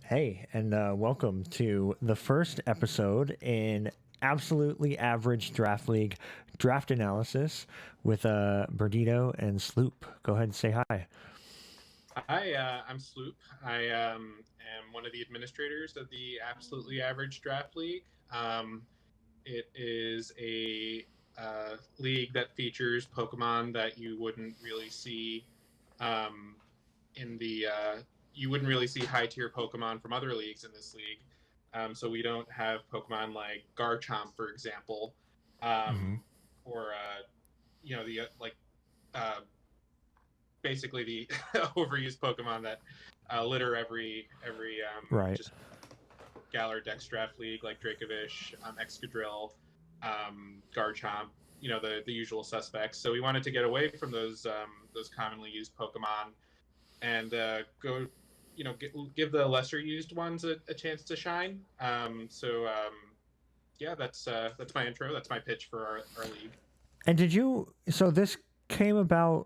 Hey, and welcome to the first episode in Absolutely Average Draft League Draft Analysis with Berdito and Sloop. Go ahead and say hi. Hi, I'm Sloop. I am one of the administrators of the Absolutely Average Draft League. It is a league that features Pokemon that you wouldn't really see um, in the you wouldn't really see high tier Pokemon from other leagues in this league. So we don't have Pokemon like Garchomp, for example, Mm-hmm. or the uh, basically the overused Pokemon that litter every Right. just Galar Dex Draft League, like Dracovish, Excadrill, Garchomp, the usual suspects. So we wanted to get away from those commonly used Pokemon and go, give the lesser used ones a chance to shine. Yeah, that's my intro. That's my pitch for our league. And did you? So this came about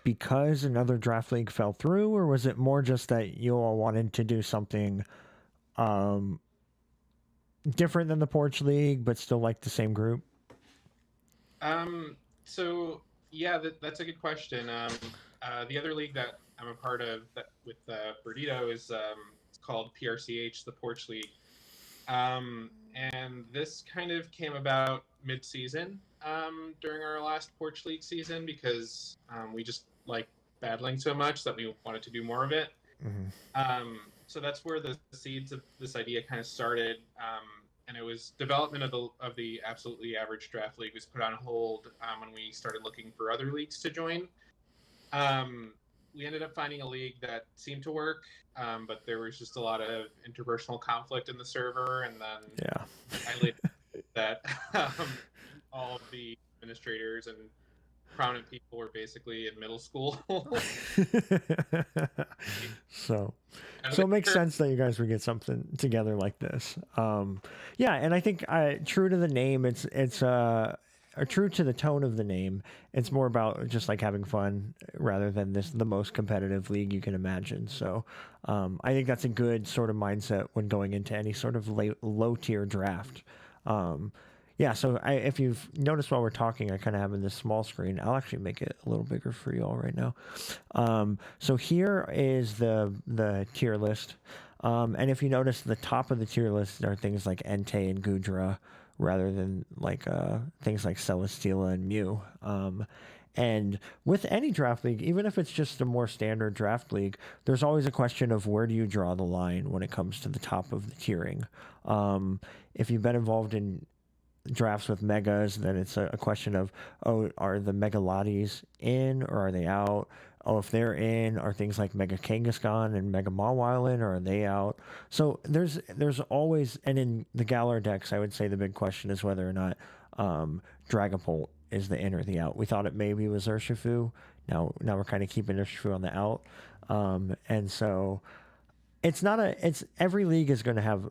because another draft league fell through, or was it more just that you all wanted to do something um, different than the Porch League, but still like the same group? So yeah, that's a good question. The other league that I'm a part of with Berdito is it's called PRCH, the Porch League. And this kind of came about mid-season during our last Porch League season because we just like battling so much that we wanted to do more of it. Mm-hmm. So that's where the seeds of this idea kind of started. And it was development of the Absolutely Average Draft League was put on hold when we started looking for other leagues to join. Um, we ended up finding a league that seemed to work, but there was just a lot of interpersonal conflict in the server, and then Yeah. I laid that all of the administrators and prominent people were basically in middle school. so so it makes sense that you guys would get something together like this. Yeah, and I think true to the name, it's or true to the tone of the name. It's more about just like having fun rather than the most competitive league you can imagine. So I think that's a good sort of mindset when going into any sort of low tier draft. Um, yeah, so if you've noticed while we're talking, I kind of have in this small screen. I'll actually make it a little bigger for you all right now. So here is the tier list. And if you notice, the top of the tier list are things like Entei and Gudra, rather than like things like Celesteela and Mew. And with any draft league, even if it's just a more standard draft league, there's always a question of where do you draw the line when it comes to the top of the tiering. If you've been involved in drafts with megas, then it's a question of, oh, are the mega lotties in or are they out? Oh, if they're in, are things like Mega Kangaskhan and Mega Mawile in, or are they out? So there's always, and in the Galar decks, I would say the big question is whether or not Dragapult is the in or the out. We thought it maybe was Urshifu. Now we're kind of keeping Urshifu on the out, and so it's not a it's every league is going to have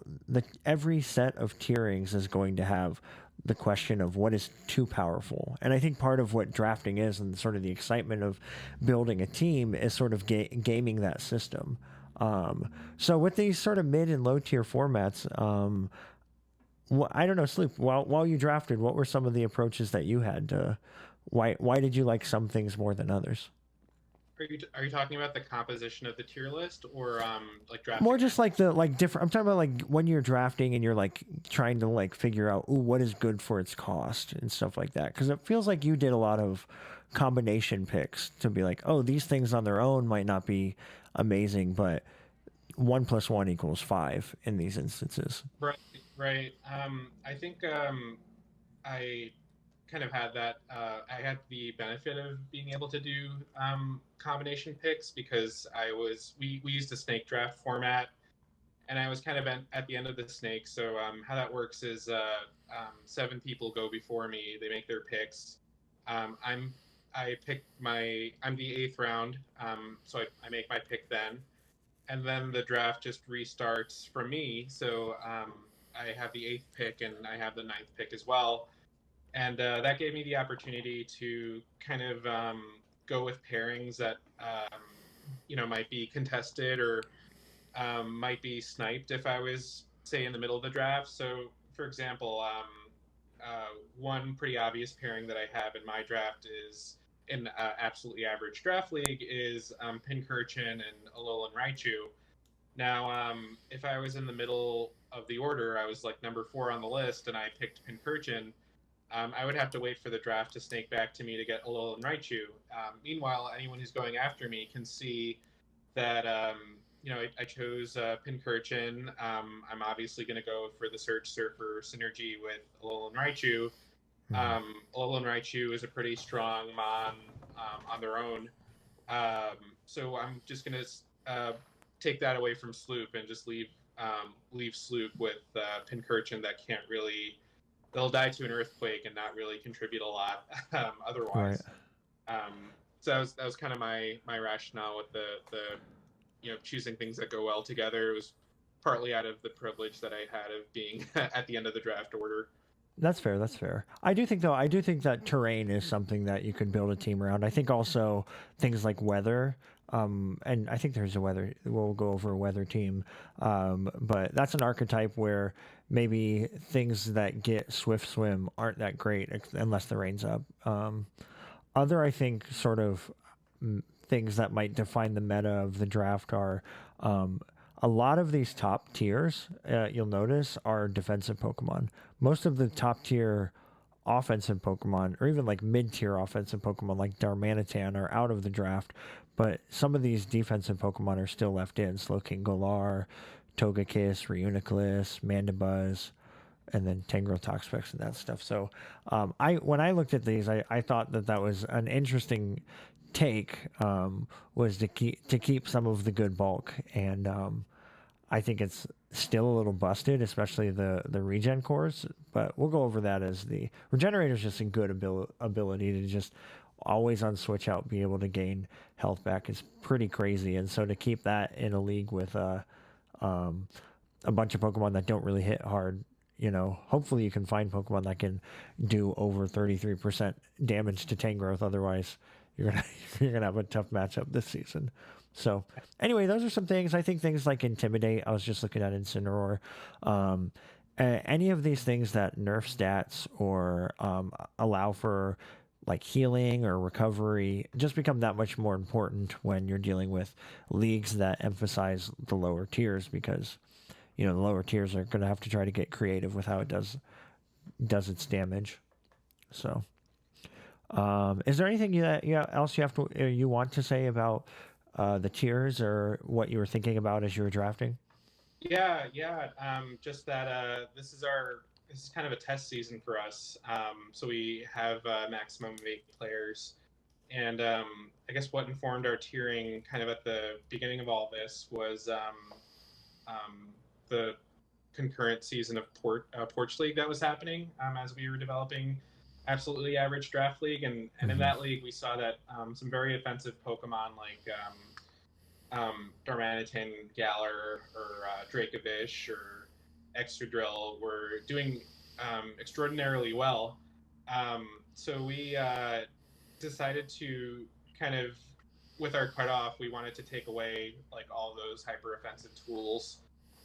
every set of tierings is going to have the question of what is too powerful. And I think part of what drafting is and sort of the excitement of building a team is sort of gaming that system. So with these sort of mid and low tier formats, I don't know, Sloop, while you drafted, what were some of the approaches that you had to why did you like some things more than others? Are you talking about the composition of the tier list or like More drafting just like the like different. I'm talking about like when you're drafting and you're like trying to like figure out, ooh, what is good for its cost and stuff like that. Because it feels like you did a lot of combination picks to be like, oh, these things on their own might not be amazing, but 1 + 1 = 5 in these instances. Right, right. I think I kind of had that. I had the benefit of being able to do combination picks because we used a snake draft format, and I was kind of at the end of the snake. So how that works is 7 people go before me. They make their picks. Um, I'm I'm the eighth round, so I make my pick then, and then the draft just restarts from me. So I have the eighth pick and I have the ninth pick as well, and that gave me the opportunity to kind of go with pairings that might be contested or might be sniped if I was, say, in the middle of the draft. So, for example, one pretty obvious pairing that I have in my draft is in absolutely average draft league is Pincurchin and Alolan Raichu. Now, if I was in the middle of the order, I was like number 4 on the list, and I picked Pincurchin. I would have to wait for the draft to snake back to me to get Alolan Raichu. Meanwhile, anyone who's going after me can see that I chose Pincurchin. I'm obviously going to go for the Surge Surfer synergy with Alolan Raichu. Alolan Raichu is a pretty strong mon on their own. So I'm just going to take that away from Sloop and just leave Sloop with Pincurchin that can't really. They'll die to an earthquake and not really contribute a lot otherwise. Right. So that was kind of my rationale with the choosing things that go well together. It was partly out of the privilege that I had of being at the end of the draft order. That's fair. That's fair. I do think that terrain is something that you can build a team around. I think also things like weather. And I think there's a weather. We'll go over a weather team, but that's an archetype where maybe things that get swift swim aren't that great unless the rain's up. Other, I think, sort of things that might define the meta of the draft are a lot of these top tiers. You'll notice are defensive Pokemon. Most of the top tier offensive Pokemon, or even like mid-tier offensive Pokemon like Darmanitan, are out of the draft, but some of these defensive Pokemon are still left in. Slowking Galar, Togekiss, Reuniclus, Mandibuzz, and then Tangrowth, Toxapex, and that stuff. So when I looked at these, I thought that was an interesting take, was to keep some of the good bulk, and I think it's still a little busted, especially the regen cores, but we'll go over that as the Regenerator's just a good ability to just always on switch out be able to gain health back is pretty crazy. And so to keep that in a league with a bunch of Pokemon that don't really hit hard, hopefully you can find Pokemon that can do over 33% damage to Tangrowth. Otherwise you're gonna have a tough matchup this season. So anyway, those are some things. I think things like Intimidate, I was just looking at Incineroar. Any of these things that nerf stats or allow for like healing or recovery just become that much more important when you're dealing with leagues that emphasize the lower tiers, because the lower tiers are going to have to try to get creative with how it does its damage. So is there anything else you want to say about the tiers, or what you were thinking about as you were drafting? Yeah. Just that this is kind of a test season for us. So we have a maximum of 8 players, and I guess what informed our tiering kind of at the beginning of all this was the concurrent season of Porch League that was happening as we were developing absolutely average draft league, and in that league we saw that some very offensive Pokemon like Darmanitan, Galar, or Dracovish, or Extradrill were doing extraordinarily well. So we decided to kind of, with our cutoff, we wanted to take away like all those hyper offensive tools.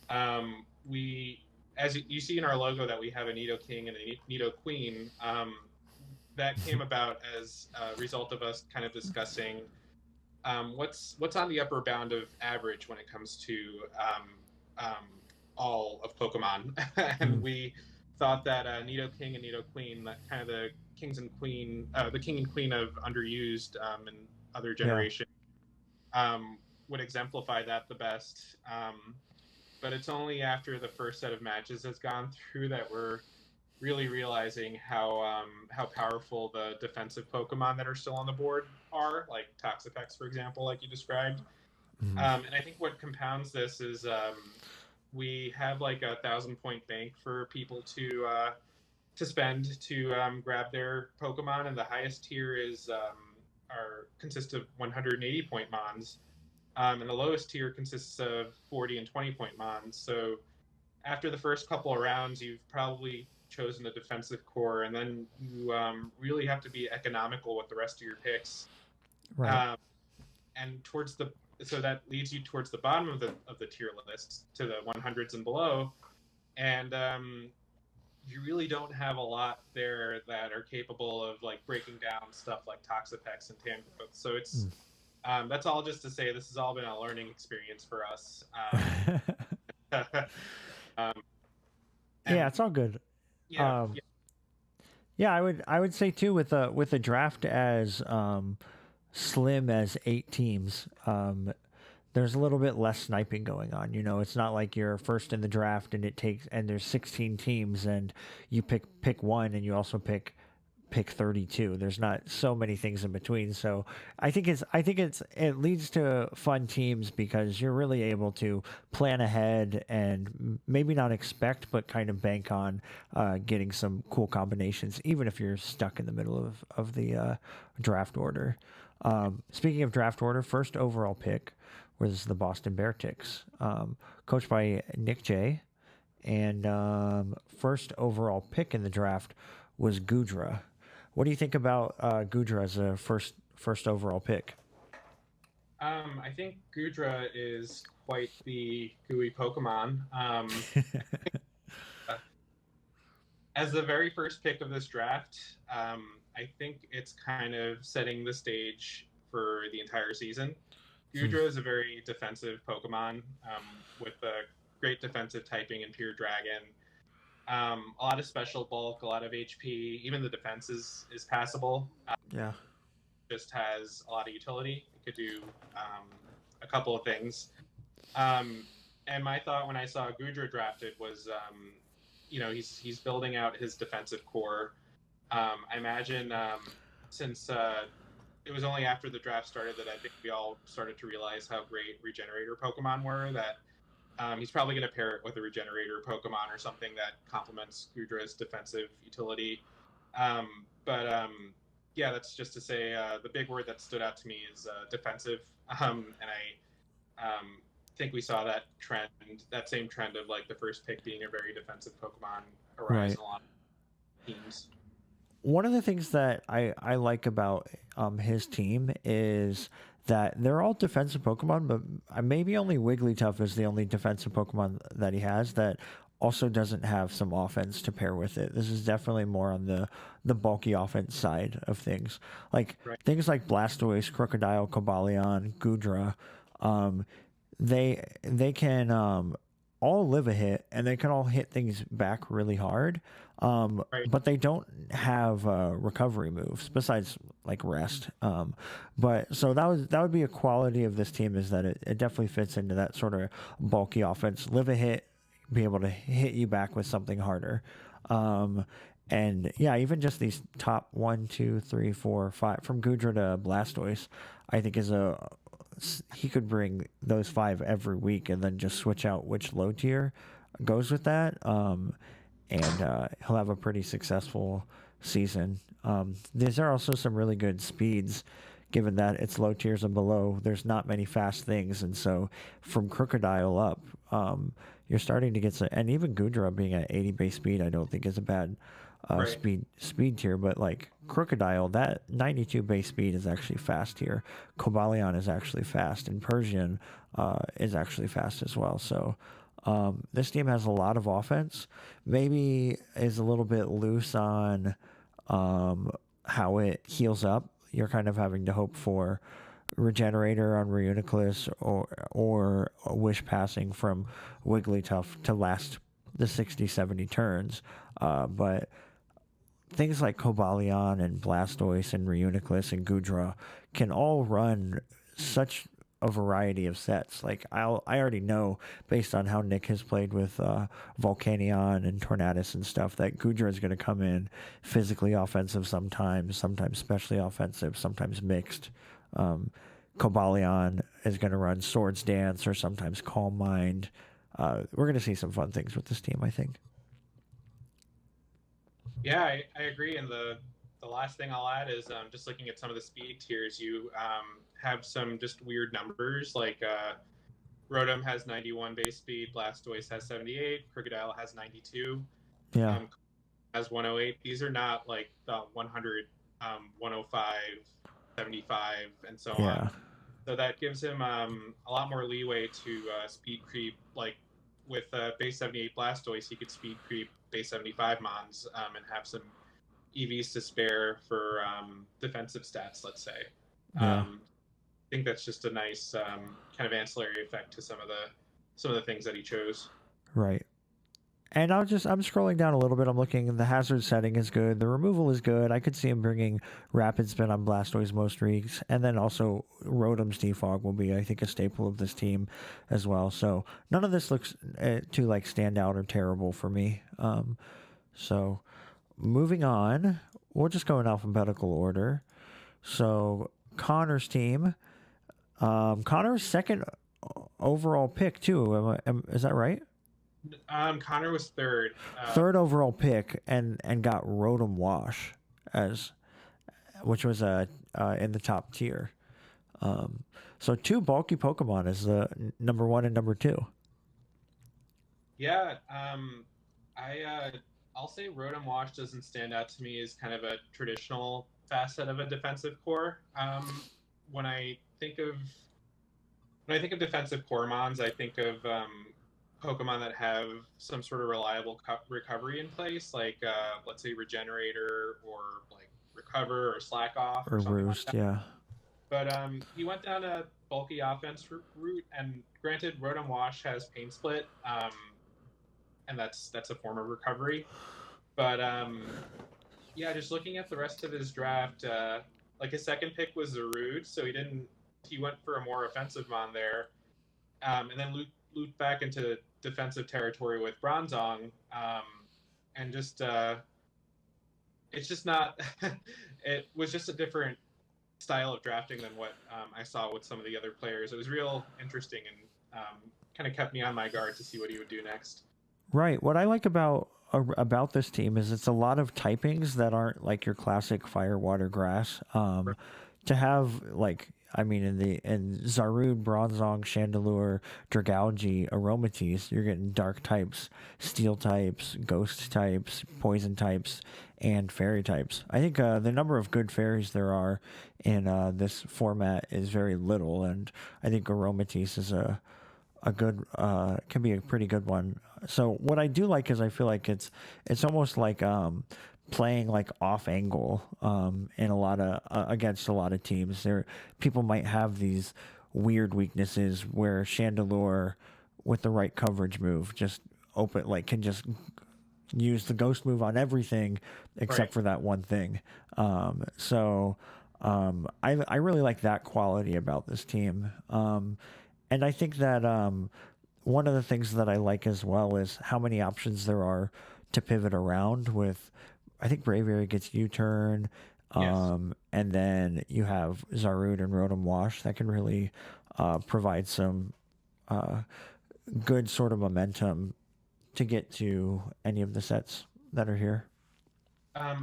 As you see in our logo, that we have a Nidoking and a Nidoqueen. That came about as a result of us kind of discussing what's on the upper bound of average when it comes to all of Pokemon, and we thought that Nidoking and Nidoqueen, that kind of the king and queen of underused and other generation, would exemplify that the best. But it's only after the first set of matches has gone through that we're really realizing how powerful the defensive Pokemon that are still on the board are, like Toxapex, for example, like you described. And I think what compounds this is we have like 1,000-point bank for people to spend to grab their Pokemon, and the highest tier consists of 180-point Mons, and the lowest tier consists of 40 and 20-point Mons. So after the first couple of rounds, you've probably chosen a defensive core, and then you really have to be economical with the rest of your picks. Right. And towards the so that leads you towards the bottom of the tier list to the 100s and below, and you really don't have a lot there that are capable of like breaking down stuff like Toxapex and Tangrowth. So it's that's all just to say this has all been a learning experience for us. Yeah, it's all good. Yeah, Um, yeah, I would say too with a draft as slim as 8 teams. There's a little bit less sniping going on. You know, it's not like you're first in the draft and there's 16 teams and you pick one and you also pick 32. There's not so many things in between. So I think it leads to fun teams because you're really able to plan ahead and maybe not expect, but kind of bank on getting some cool combinations, even if you're stuck in the middle of the draft order. Speaking of draft order, first overall pick was the Boston Bear Ticks, coached by Nick J. And first overall pick in the draft was Gudra. What do you think about Gudra as a first overall pick? I think Gudra is quite the gooey Pokemon. As the very first pick of this draft, I think it's kind of setting the stage for the entire season. Gudra is a very defensive Pokemon with a great defensive typing and Pure Dragon. A lot of special bulk, a lot of HP. Even the defense is passable. Yeah. Just has a lot of utility. It could do a couple of things. And my thought when I saw Gudra drafted was, he's building out his defensive core. I imagine since it was only after the draft started that I think we all started to realize how great Regenerator Pokemon were, that he's probably going to pair it with a Regenerator Pokemon or something that complements Gudra's defensive utility. Yeah, that's just to say the big word that stood out to me is defensive. And I think we saw that trend, that same trend of like the first pick being a very defensive Pokemon arise in a lot of teams. One of the things that I like about his team is that they're all defensive Pokemon, but maybe only Wigglytuff is the only defensive Pokemon that he has that also doesn't have some offense to pair with it. This is definitely more on the bulky offense side of things. Like things like Blastoise, Crocodile, Cobalion, Gudra, they can all live a hit and they can all hit things back really hard. But they don't have recovery moves besides like rest. But so that would be a quality of this team, is that it definitely fits into that sort of bulky offense. Live a hit, be able to hit you back with something harder. And yeah, even just these top 1, 2, 3, 4, 5 from Gudra to Blastoise, I think he could bring those 5 every week and then just switch out which low tier goes with that. And he'll have a pretty successful season. These are also some really good speeds, given that it's low tiers and below. There's not many fast things, and so from Crocodile up, you're starting to get some. And even Gudra being at 80 base speed, I don't think is a bad speed tier. But like Crocodile, that 92 base speed is actually fast here. Cobalion is actually fast, and Persian is actually fast as well. So. This team has a lot of offense. Maybe is a little bit loose on how it heals up. You're kind of having to hope for Regenerator on Reuniclus or a Wish Passing from Wigglytuff to last the 60, 70 turns. But things like Cobalion and Blastoise and Reuniclus and Gudra can all run such a variety of sets. Like I already know, based on how Nick has played with Volcanion and Tornadus and stuff, that Gudra is going to come in physically offensive sometimes specially offensive, sometimes mixed. Cobalion is going to run Swords Dance or sometimes Calm Mind. We're going to see some fun things with this team, I think. Yeah, I agree. And the last thing I'll add is just looking at some of the speed tiers, you have some just weird numbers. Like Rotom has 91 base speed, Blastoise has 78, Crocodile has 92, has 108. These are not like the 100, 105, 75, and so on. So that gives him a lot more leeway to speed creep. Like with base 78 Blastoise, he could speed creep base 75 Mons and have some EVs to spare for defensive stats, let's say. Yeah. I think that's just a nice kind of ancillary effect to some of the things that he chose. Right. And I'm scrolling down a little bit. I'm looking. The hazard setting is good. The removal is good. I could see him bringing Rapid Spin on Blastoise most weeks, and then also Rotom's Defog will be, I think, a staple of this team as well. So none of this looks too like stand out or terrible for me. So moving on, we'll just go in alphabetical order. So Connor's team. Connor's second overall pick too. Is that right? Connor was third. Third overall pick, and got Rotom Wash which was in the top tier. So two bulky Pokemon is the number one and number two. Yeah, I'll say Rotom Wash doesn't stand out to me as kind of a traditional facet of a defensive core. When I think of defensive core mons, I think of Pokemon that have some sort of reliable recovery in place, like let's say Regenerator or like Recover or Slack Off or something Roost, like that. yeah. But he went down a bulky offense route, and granted, Rotom Wash has Pain Split, and that's a form of recovery. But yeah, just looking at the rest of his draft, like his second pick was Zarude, so he went for a more offensive mon there, and then looped back into defensive territory with Bronzong, and just it's just not. It was just a different style of drafting than what I saw with some of the other players. It was real interesting and kind of kept me on my guard to see what he would do next. Right. What I like about this team is it's a lot of typings that aren't like your classic fire, water, grass. To have like, I mean, in Zarude, Bronzong, Chandelure, Dragalge, Aromatisse, you're getting dark types, steel types, ghost types, poison types, and fairy types. I think the number of good fairies there are in this format is very little, and I think Aromatisse is a good can be a pretty good one. So what I do like is I feel like it's almost like playing like off angle in a lot of against a lot of teams. People might have these weird weaknesses where Chandelure with the right coverage move just can just use the ghost move on everything except for that one thing. So I really like that quality about this team. And I think that one of the things that I like as well is how many options there are to pivot around with. I think Braviary gets U-turn, and then you have Zarude and Rotom Wash that can really provide some good sort of momentum to get to any of the sets that are here.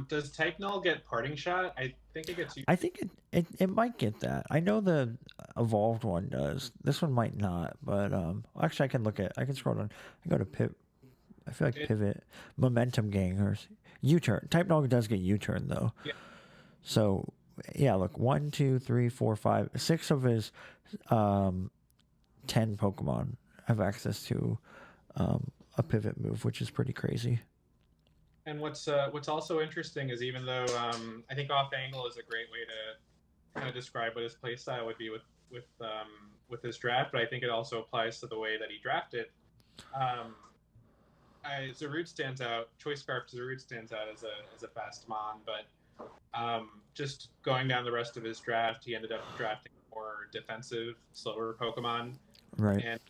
Does Type Null get Parting Shot? I think it gets. I think it might get that. I know the evolved one does. This one might not, but actually I can scroll down. I go to Pip. I feel like Pivot, Momentum Gang, or U-turn. Type Null does get U-turn though. Yeah. So yeah, look, 1, 2, 3, 4, 5, 6 of his 10 Pokemon have access to a pivot move, which is pretty crazy. And what's also interesting is even though I think off angle is a great way to kind of describe what his playstyle would be with his draft, but I think it also applies to the way that he drafted. Zarude stands out. Choice Scarf Zarude stands out as a fast mon, but just going down the rest of his draft, he ended up drafting more defensive, slower Pokemon. Right. And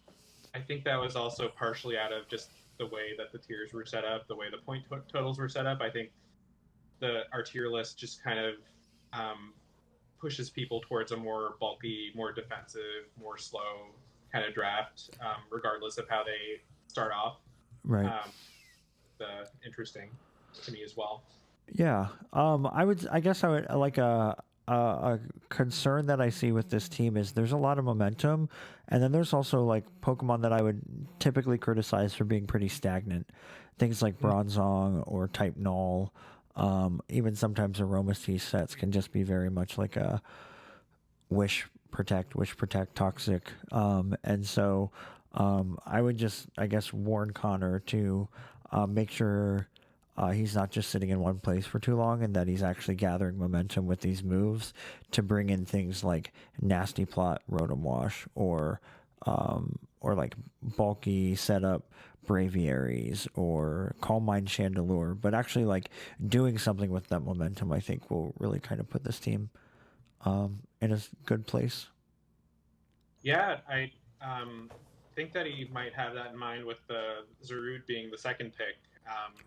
I think that was also partially out of just the way that the tiers were set up, the way the point totals were set up. I think our tier list just kind of pushes people towards a more bulky, more defensive, more slow kind of draft, regardless of how they start off. Right. Interesting to me as well. Yeah. I guess I would like a concern that I see with this team is there's a lot of momentum, and then there's also like Pokemon that I would typically criticize for being pretty stagnant. Things like Bronzong or Type Null, even sometimes Aromatisse sets can just be very much like a wish protect, which protect toxic. And so I would just, I guess, warn Connor to make sure he's not just sitting in one place for too long, and that he's actually gathering momentum with these moves to bring in things like Nasty Plot, Rotom Wash, or like bulky setup Braviaries or Calm Mind Chandelure, but actually like doing something with that momentum, I think will really kind of put this team in a good place. Yeah, I think that he might have that in mind with the Zarude being the second pick.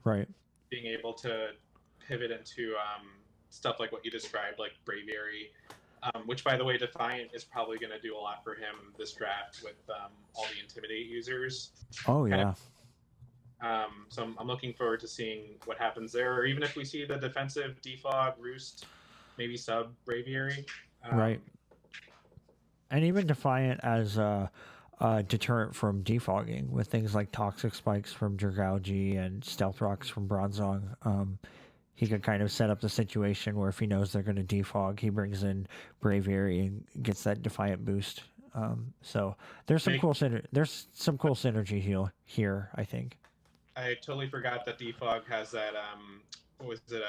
Right. Being able to pivot into stuff like what you described, like Braviary, which, by the way, Defiant is probably going to do a lot for him this draft with all the Intimidate users. Oh, yeah. So I'm looking forward to seeing what happens there, or even if we see the defensive Defog, Roost, maybe sub Braviary. Right. And even Defiant as a deterrent from defogging with things like Toxic Spikes from Dragalge and Stealth Rocks from Bronzong. He could kind of set up the situation where if he knows they're going to defog, he brings in Braviary and gets that Defiant boost. So there's some cool synergy here, I think. I totally forgot that Defog has that what was it,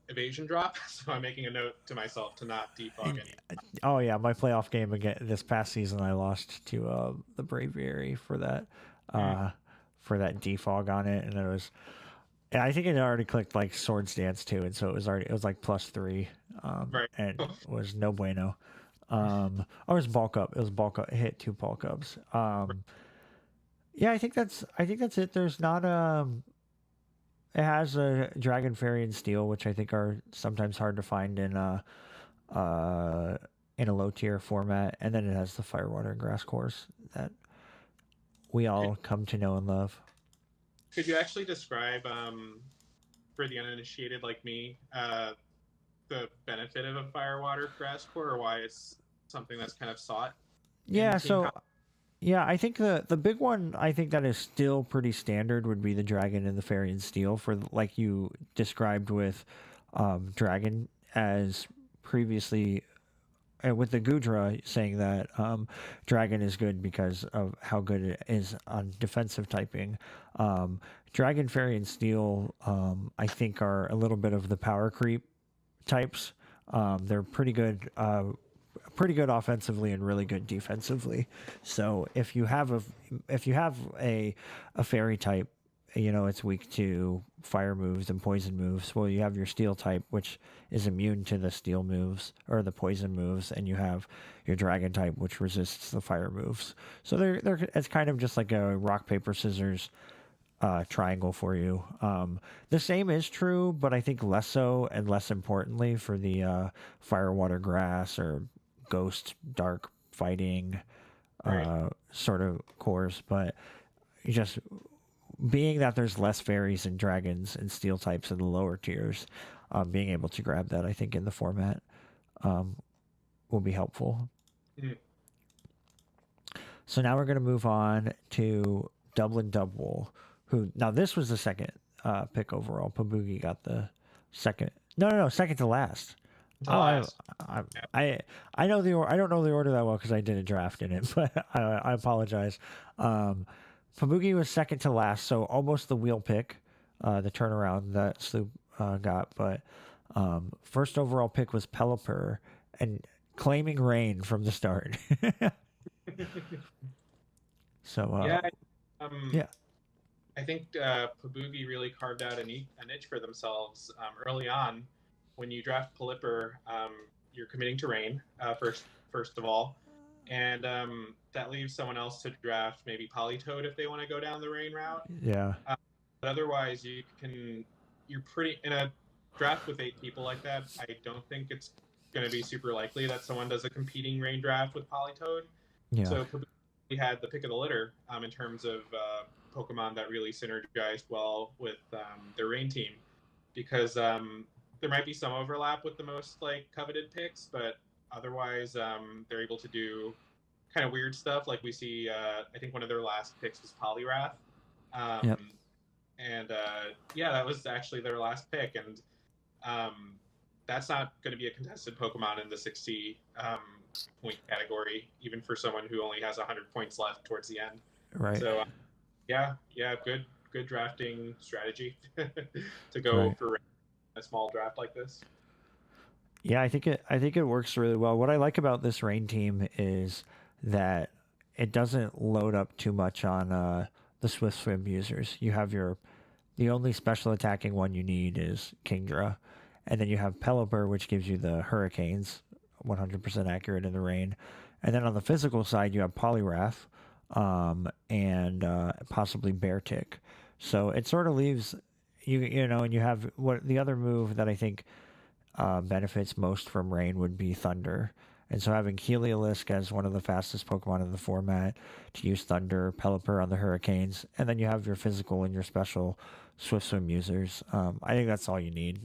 evasion drop? So I'm making a note to myself to not defog any. Oh yeah, my playoff game again this past season, I lost to the Braviary for that defog on it, and it was. I think it already clicked like Swords Dance too, and so it was like +3, Right. and it was no bueno. It was bulk up. It was bulk up. It hit 2 bulk ups. Yeah, I think that's it. There's not it has a Dragon Fairy and Steel, which I think are sometimes hard to find in a low tier format, and then it has the Firewater and Grass Course that we all come to know and love. Could you actually describe, for the uninitiated like me, the benefit of a Firewater Grass Core, or why it's something that's kind of sought? Yeah, so yeah, I think the big one I think that is still pretty standard would be the Dragon and the Fairy and Steel, for like you described with Dragon as previously, with the Gudra saying that Dragon is good because of how good it is on defensive typing. Dragon, Fairy, and Steel, I think, are a little bit of the power creep types. They're pretty good offensively and really good defensively. So if you have a fairy type, it's weak to fire moves and poison moves. Well, you have your steel type, which is immune to the steel moves or the poison moves, and you have your dragon type, which resists the fire moves. So it's kind of just like a rock paper scissors triangle for you. The same is true, but I think less so, and less importantly for the fire, water, grass, or ghost, dark fighting sort of cores. But just being that there's less fairies and dragons and steel types in the lower tiers, being able to grab that, I think, in the format will be helpful. Mm. So now we're going to move on to Dublin Double, who, now this was the second pick overall. Pabugi got the second. No, second to last. I know I don't know the order that well because I didn't draft in it, but I apologize. Pabugi was second to last, so almost the wheel pick, the turnaround that Sloop got. But first overall pick was Pelipper, and claiming rain from the start. So yeah. I think Pabugi really carved out a niche for themselves early on. When you draft Pelipper, you're committing to rain first of all, and that leaves someone else to draft maybe Politoed if they want to go down the rain route. Yeah. But otherwise, you're pretty in a draft with 8 people like that. I don't think it's going to be super likely that someone does a competing rain draft with Politoed. Yeah. So Pabugi had the pick of the litter in terms of Pokemon that really synergized well with their rain team, because there might be some overlap with the most coveted picks, but otherwise they're able to do kind of weird stuff. Like we see, I think one of their last picks was Polywrath, Yep. and that was actually their last pick, and that's not going to be a contested Pokemon in the 6C. point category, even for someone who only has 100 points left towards the end. Right. So yeah, good drafting strategy to go Right. for a small draft like this. Yeah, I think it works really well. What I like about this rain team is that it doesn't load up too much on the Swift Swim users. You have the only special attacking one you need is Kingdra, and then you have Pelipper, which gives you the Hurricanes, 100% accurate in the rain, and then on the physical side you have Polywrath, and possibly Beartick. So it sort of leaves you know, and you have what the other move that I think benefits most from rain would be Thunder. And so having Heliolisk as one of the fastest Pokemon in the format to use Thunder, Pelipper on the Hurricanes, and then you have your physical and your special Swift Swim users. I think that's all you need.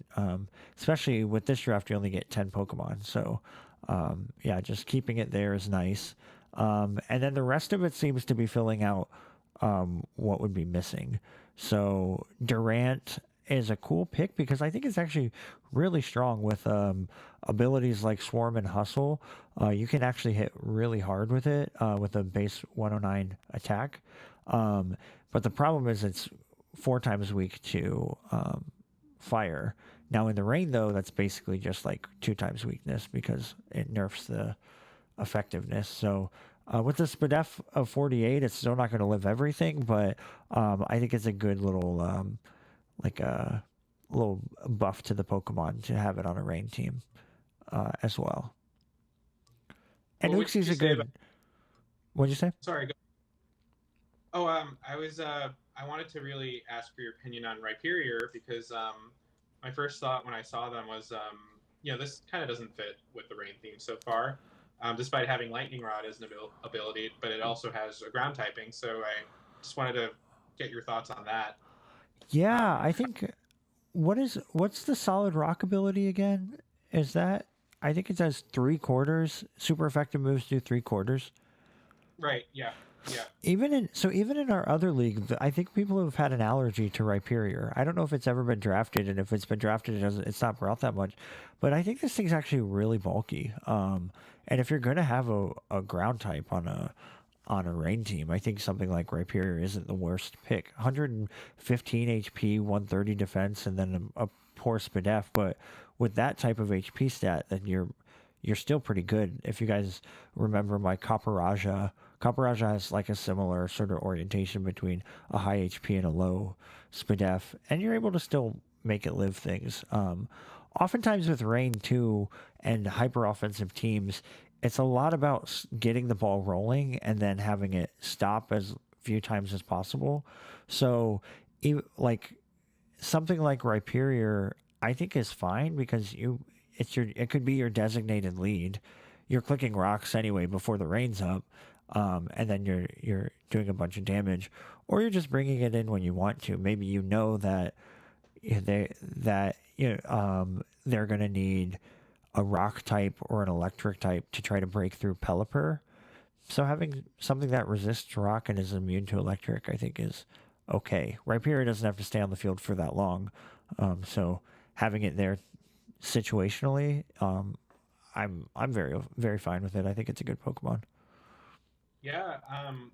Especially with this draft, you only get 10 Pokemon. So, yeah, just keeping it there is nice. And then the rest of it seems to be filling out what would be missing. So Durant is a cool pick because I think it's actually really strong with abilities like Swarm and Hustle. You can actually hit really hard with it with a base 109 attack. But the problem is it's 4 times weak to fire. Now in the rain though, that's basically just like 2 times weakness because it nerfs the effectiveness. So with the Spadef of 48, it's still not going to live everything, but I think it's a good little like a little buff to the Pokemon to have it on a rain team as well. And What would Uxie's you a say good. about? What'd you say? Sorry. Oh, I was I wanted to really ask for your opinion on Rykeria because my first thought when I saw them was this kind of doesn't fit with the rain theme so far, despite having Lightning Rod as an ability, but it also has a ground typing. So I just wanted to get your thoughts on that. Yeah, Um, I think what's the solid rock ability again? Is that I think it says 3/4. Super effective moves do 3/4. right? Yeah. Yeah. Even in our other league, I think people have had an allergy to Rhyperior. I don't know if it's ever been drafted, and if it's been drafted, it's not brought that much. But I think this thing's actually really bulky. And if you're gonna have a ground type on a rain team, I think something like Rhyperior isn't the worst pick. 115 HP, 130 defense, and then a poor Spadef. But with that type of HP stat, then you're still pretty good. If you guys remember my Copper has like a similar sort of orientation between a high HP and a low Spadef, and you're able to still make it live things. Oftentimes with rain too and hyper offensive teams, it's a lot about getting the ball rolling and then having it stop as few times as possible. So, like something like Rhyperior, I think is fine because it could be your designated lead. You're clicking rocks anyway before the rain's up, and then you're doing a bunch of damage, or you're just bringing it in when you want to. Maybe you know that they're gonna need a rock type or an electric type to try to break through Pelipper. So having something that resists rock and is immune to electric, I think, is okay. Rhyperior doesn't have to stay on the field for that long, so having it there situationally, I'm very very fine with it. I think it's a good Pokemon. Yeah.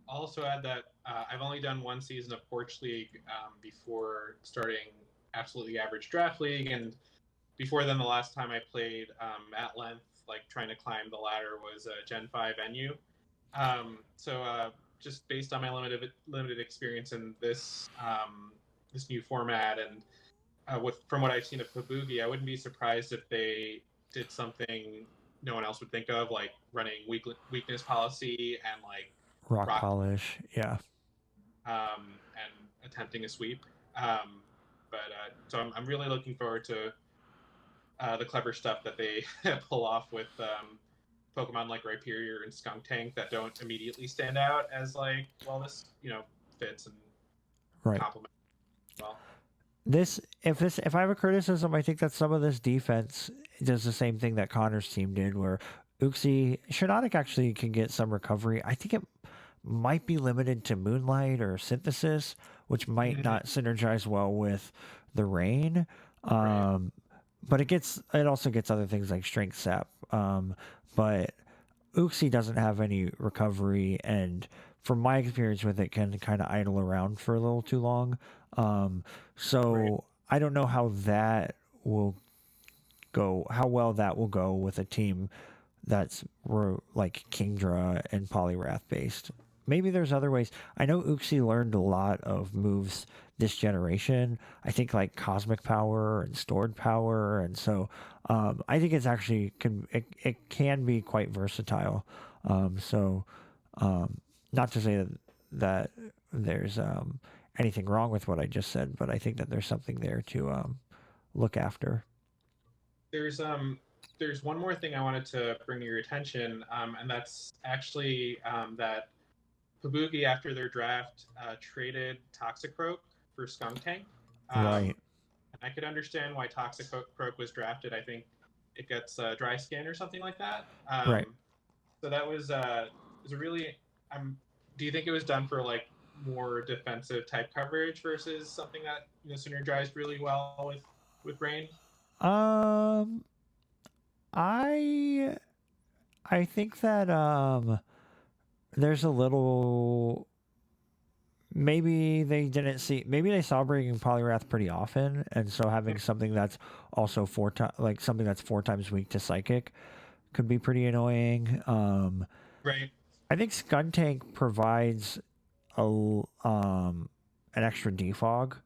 I'll also add that I've only done one season of Porch League before starting Absolutely Average Draft League, and before then, the last time I played at length, like trying to climb the ladder, was Gen 5 NU. So just based on my limited experience in this new format, and from what I've seen of Kabugi, I wouldn't be surprised if they did something no one else would think of, like running weakness policy and like Rock rock polish, yeah. and attempting a sweep. So I'm really looking forward to the clever stuff that they pull off with Pokemon like Rhyperior and Skunk Tank that don't immediately stand out as like, well, this fits and Right. complements well. If I have a criticism, I think that some of this defense does the same thing that Connor's team did, where Shiinotic actually can get some recovery. I think it might be limited to Moonlight or Synthesis, which might not synergize well with the rain. Right. But it also gets other things like Strength Sap. But Uxie doesn't have any recovery, and from my experience with it, can kind of idle around for a little too long. Um, Right. so I don't know how that will go, how well that will go with a team that's like Kingdra and Polywrath based. Maybe there's other ways. I know Uxie learned a lot of moves this generation. I think like cosmic power and stored power, and so I think it's actually it can be quite versatile. So not to say that there's anything wrong with what I just said, but I think that there's something there to look after. There's there's one more thing I wanted to bring to your attention, and that's actually that Pabugi, after their draft, traded Toxicroak for Skuntank. Right, And I could understand why Toxicroak was drafted. I think it gets dry skin or something like that. right. So that was a really. Do you think it was done for like more defensive type coverage versus something that synergized really well with Rain? Um, I I think that there's a little, maybe they saw bringing Polyrath pretty often, and so having something that's also something that's 4 times weak to psychic could be pretty annoying. Right. I think Skuntank provides an extra defog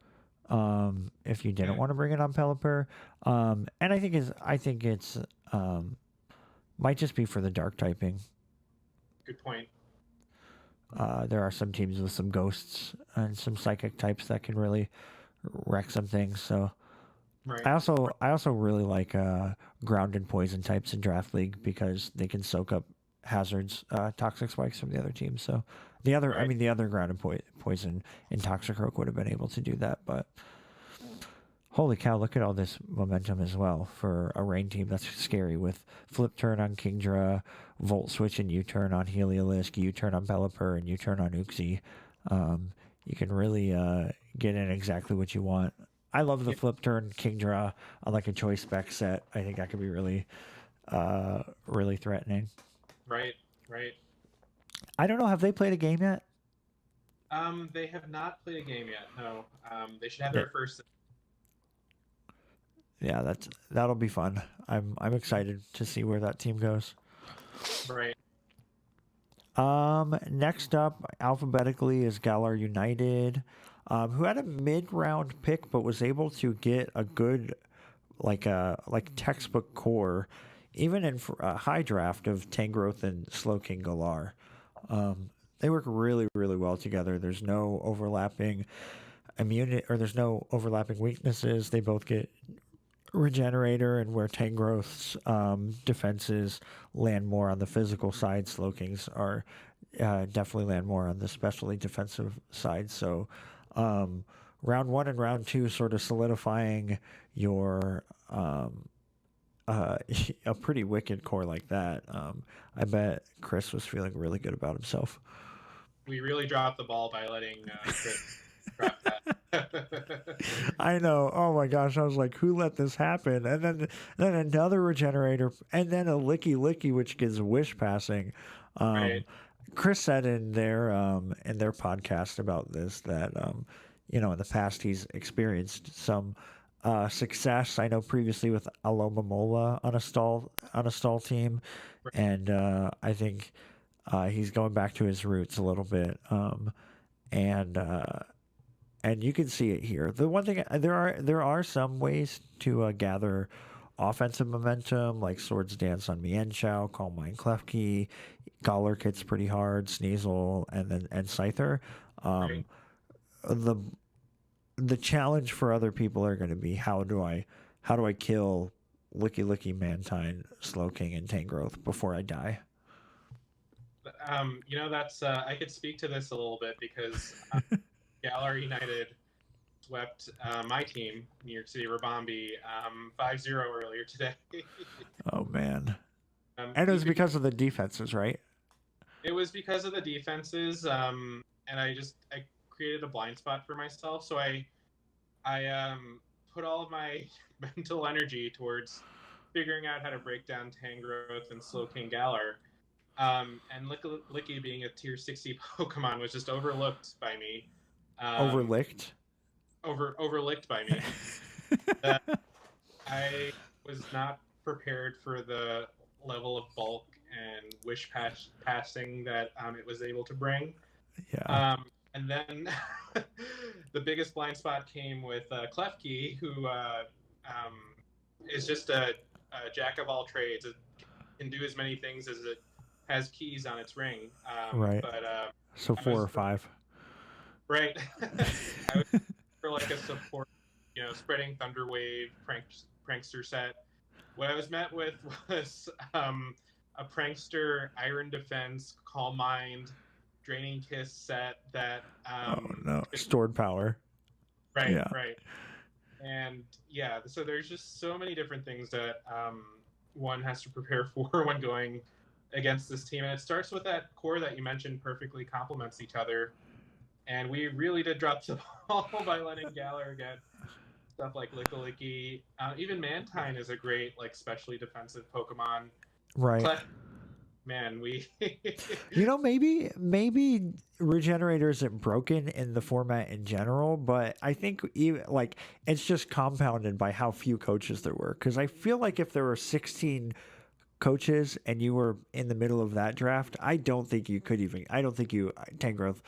if you didn't Okay. want to bring it on Pelipper. And I think it's might just be for the dark typing. Good point. There are some teams with some ghosts and some psychic types that can really wreck some things. So Right. I also really like ground and poison types in draft league because they can soak up hazards, toxic spikes from the other team. So Right. the other ground and poison in Toxicroak would have been able to do that, but holy cow, look at all this momentum as well for a rain team that's scary with flip turn on Kingdra, volt switch and U-turn on Heliolisk, U-turn on Pelipper, and U-turn on Uxie. You can really get in exactly what you want. I love the Yeah. flip turn Kingdra on like a choice spec set. I think that could be really threatening. Right. Right. I don't know. Have they played a game yet? They have not played a game yet. No. They should have Yeah, their first. yeah. That'll be fun. I'm excited to see where that team goes. Right. Next up, alphabetically, is Galar United, who had a mid-round pick but was able to get a good, like textbook core, even in a high draft of Tangrowth and Slowking Galar. They work really, really well together. There's no overlapping immunity, or there's no overlapping weaknesses. They both get Regenerator, and where Tangrowth's defenses land more on the physical side, Slowking's are definitely land more on the specially defensive side. So, round one and round two sort of solidifying your a pretty wicked core like that. I bet Chris was feeling really good about himself. We really dropped the ball by letting Chris drop that. I know. Oh my gosh, I was like, who let this happen? And then another regenerator, and then a licky, which gives wish passing. Right. Um, Chris said in their podcast about this that in the past he's experienced some success. I know previously with Aloma Mola on a stall team, Right. and I think he's going back to his roots a little bit. And and you can see it here. The one thing, there are some ways to gather offensive momentum, like Swords Dance on Mienshao, Calm Mind Klefki, Galler hits pretty hard, Sneasel, and Scyther. Right. Um, the the challenge for other people are going to be how do I kill Licky Mantine, Slowking, and Tangrowth before I die? That's I could speak to this a little bit because Galar United swept my team, New York City Rabambi, 5-0 earlier today. Oh man, and it You was could. because of the defenses, right? It was because of the defenses, and I created a blind spot for myself. So I put all of my mental energy towards figuring out how to break down Tangrowth and Slow King Galar. And Licky being a tier 60 Pokemon was just overlooked by me. Overlicked. Overlooked by me. I was not prepared for the level of bulk and passing that it was able to bring. Yeah. And then the biggest blind spot came with Klefki, who is just a jack of all trades. It can do as many things as it has keys on its ring. Right. But so 4 or 5. Right. I was for like a support, spreading Thunder Wave prankster set. What I was met with was a prankster Iron Defense, Calm Mind, Draining Kiss set that oh no, stored power. Right, yeah. Right. And yeah, so there's just so many different things that one has to prepare for when going against this team. And it starts with that core that you mentioned perfectly complements each other. And we really did drop the ball by letting Galar get stuff like Licky. Even Mantine is a great, like, specially defensive Pokemon. Right. Man, maybe Regenerator isn't broken in the format in general, but I think even like it's just compounded by how few coaches there were. Because I feel like if there were 16 coaches and you were in the middle of that draft, I don't think you Tangrowth.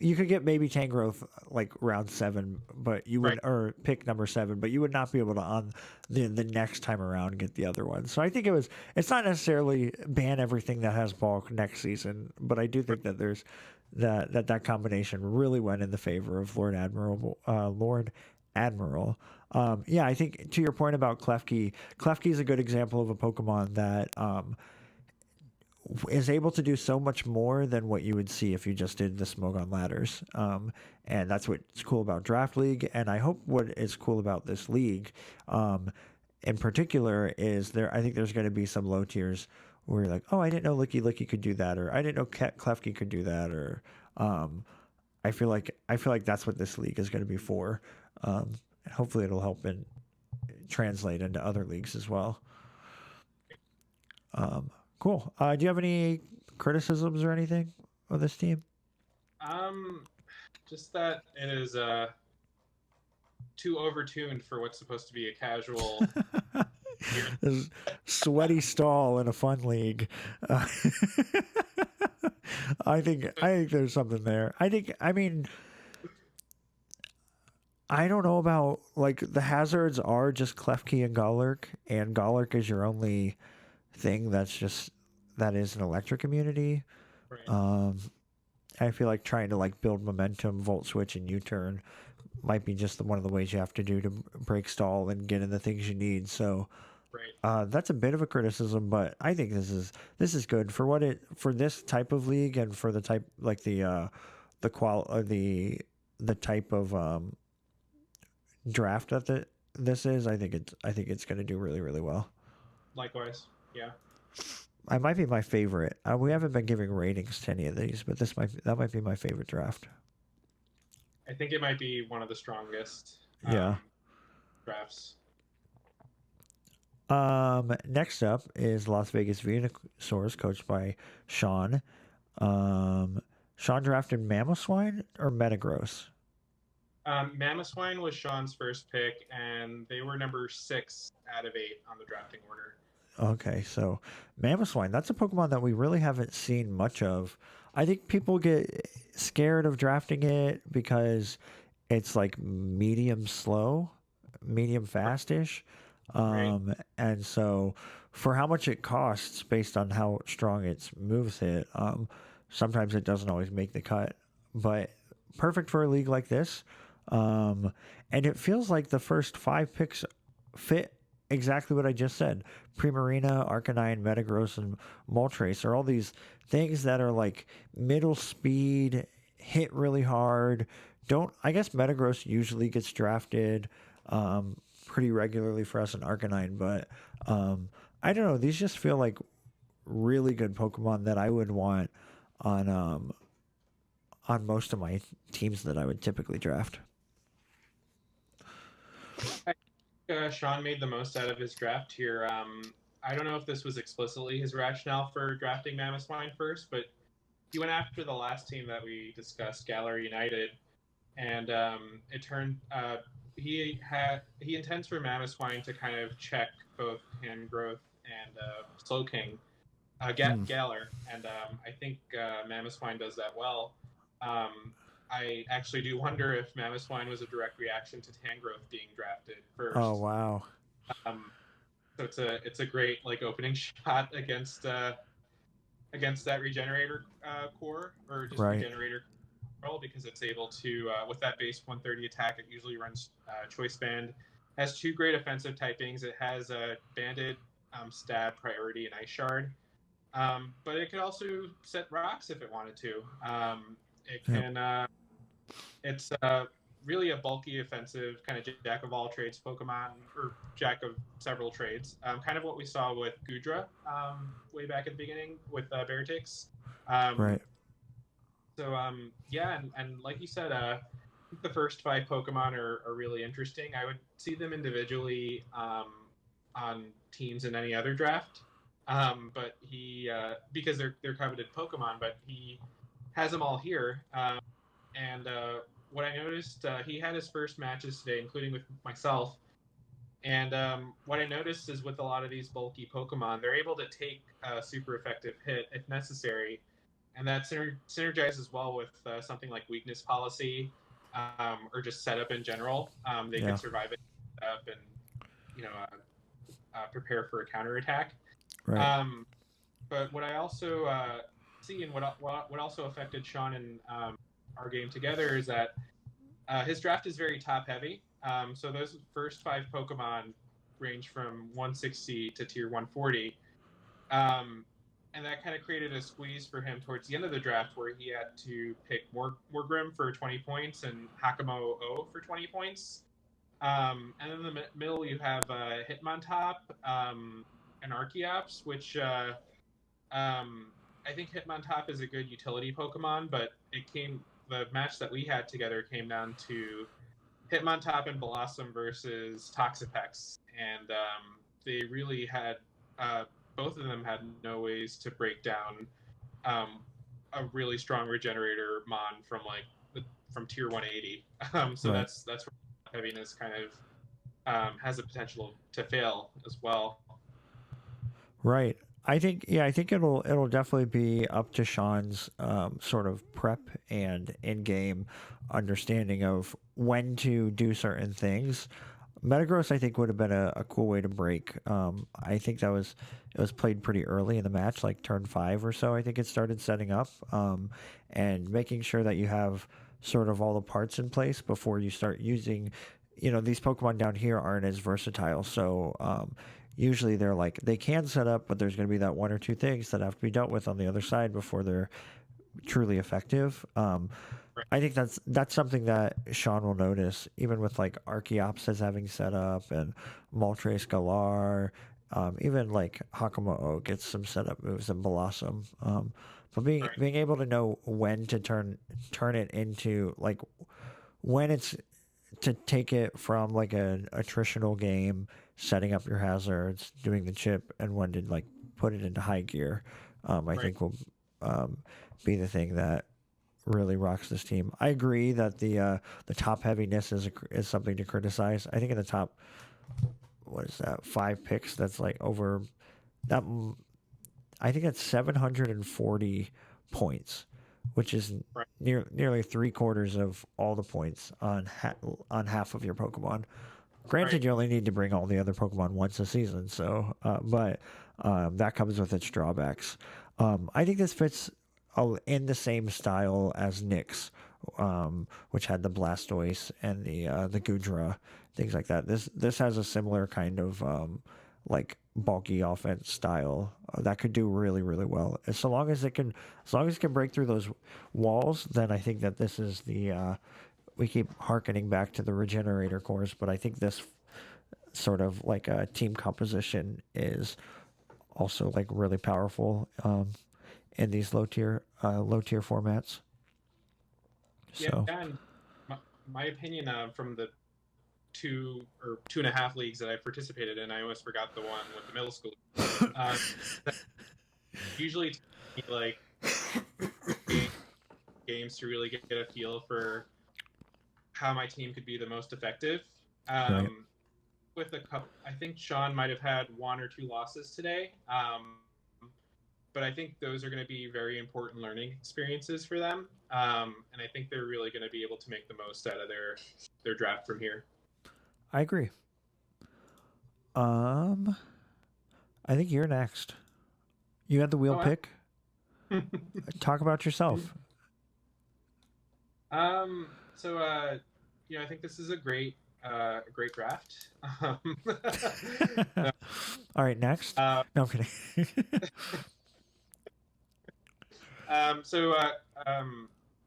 You could get maybe Tangrowth like round 7, but you would, or pick number 7, but you would not be able to on the next time around get the other one. So I think it's not necessarily ban everything that has bulk next season, but I do think that there's that combination really went in the favor of Lord Admiral. Yeah, I think to your point about Klefki is a good example of a Pokemon that is able to do so much more than what you would see if you just did the Smogon ladders. And that's what's cool about Draft League. And I hope what is cool about this league in particular is I think there's going to be some low tiers where you're like, oh, I didn't know Licky could do that, or I didn't know Klefki could do that, or I feel like that's what this league is going to be for. And hopefully it'll help and translate into other leagues as well. Cool. Do you have any criticisms or anything of this team? Just that it is too overtuned for what's supposed to be a casual sweaty stall in a fun league. I think there's something there. I don't know about, like, the hazards are just Klefki and Golurk is your only thing that is an electric immunity. Right. I feel like trying to like build momentum, volt switch, and U-turn might be just one of the ways you have to do to break stall and get in the things you need. So that's a bit of a criticism, but I think this is good for for this type of league and for the type, like the type of draft that this is. I think it's going to do really, really well. Likewise, yeah. I might be my favorite. We haven't been giving ratings to any of these, but that might be my favorite draft. I think it might be one of the strongest drafts. Next up is Las Vegas Venusaurus, coached by Sean. Sean drafted Mamoswine or Metagross? Mamoswine was Sean's first pick, and they were number 6 out of 8 on the drafting order. Okay, so Mamoswine, that's a Pokemon that we really haven't seen much of. I think people get scared of drafting it because it's like medium slow, medium fast-ish. And so for how much it costs based on how strong its moves hit, sometimes it doesn't always make the cut. But perfect for a league like this. And it feels like the first 5 picks fit exactly what I just said. Primarina, Arcanine, Metagross, and Moltres are all these things that are like middle speed, hit really hard. I guess Metagross usually gets drafted pretty regularly for us in Arcanine, but I don't know. These just feel like really good Pokemon that I would want on most of my teams that I would typically draft. Sean made the most out of his draft here. I don't know if this was explicitly his rationale for drafting Mammothwine first, but he went after the last team that we discussed, Gallery United, and it turned he intends for Mammothwine to kind of check both hand growth and Slow King, Galler, and I think Mammothwine does that well. I actually do wonder if Mammothwine was a direct reaction to hand growth being drafted first. Oh wow. Um, so it's a great like opening shot against that regenerator core, or just Right. regenerator control, because it's able to with that base 130 attack, it usually runs choice band, has 2 great offensive typings. It has a banded, stab, priority, and ice shard, but it could also set rocks if it wanted to. It can it's really a bulky offensive kind of jack of all trades Pokemon, or jack of several trades. Kind of what we saw with Gudra way back at the beginning with Beartix. Right. So yeah, and like you said, the first 5 Pokemon are really interesting. I would see them individually on teams in any other draft. But he because they're coveted Pokemon, but he has them all here. And what I noticed, he had his first matches today, including with myself. And what I noticed is with a lot of these bulky Pokemon, they're able to take a super effective hit if necessary, and that synergizes well with something like weakness policy, or just setup in general. They can survive it up and prepare for a counterattack. Right. But what I also see, and what also affected Sean in our game together, is that his draft is very top heavy. So those first 5 Pokemon range from 160 to tier 140. And that kind of created a squeeze for him towards the end of the draft, where he had to pick Morgrim for 20 points and Hakamo O for 20 points. And in the middle, you have Hitmontop and Archeops, which I think Hitmontop is a good utility Pokemon, but the match that we had together came down to Hitmontop and Blossom versus Toxapex, and they really had both of them had no ways to break down a really strong regenerator mon from tier 180. So Right. that's where heaviness kind of has a potential to fail as well. Right. I think it'll definitely be up to Sean's sort of prep and in-game understanding of when to do certain things. Metagross, I think, would have been a cool way to break. I think it was played pretty early in the match, like turn 5 or so. I think it started setting up, and making sure that you have sort of all the parts in place before you start using. These Pokemon down here aren't as versatile, so usually they can set up, but there's going to be that 1 or 2 things that have to be dealt with on the other side before they're truly effective. I think that's something that Sean will notice, even with like Archeops as having set up, and Moltres Galar, even like Hakamo gets some setup moves, and Blossom. But being able to know when to turn it into, like, when it's to take it from like an attritional game, setting up your hazards, doing the chip, and when to like put it into high gear, I think will be the thing that really rocks this team. I agree that the top heaviness is something to criticize. I think in the top, what is that, 5 picks, that's like over that. I think that's 740 points, which is nearly 3/4 of all the points on half of your Pokemon. Granted, you only need to bring all the other Pokemon once a season, so but that comes with its drawbacks. I think this fits in the same style as Nyx, which had the Blastoise and the Gudra, things like that. This has a similar kind of like bulky offense style that could do really, really well. As long as it can break through those walls, then I think that this is the we keep harkening back to the regenerator cores, but I think this sort of like a team composition is also like really powerful in these low tier formats. So. Yeah, and my opinion from the 2 or 2.5 leagues that I participated in, I almost forgot the one with the middle school. Uh, that usually takes me like games to really get a feel for how my team could be the most effective. Right. With a couple, I think Sean might have had 1 or 2 losses today. But I think those are going to be very important learning experiences for them. And I think they're really going to be able to make the most out of their draft from here. I agree. Um, I think you're next. You had the wheel pick. Talk about yourself. I think this is a great draft. All right, next. No, I'm kidding.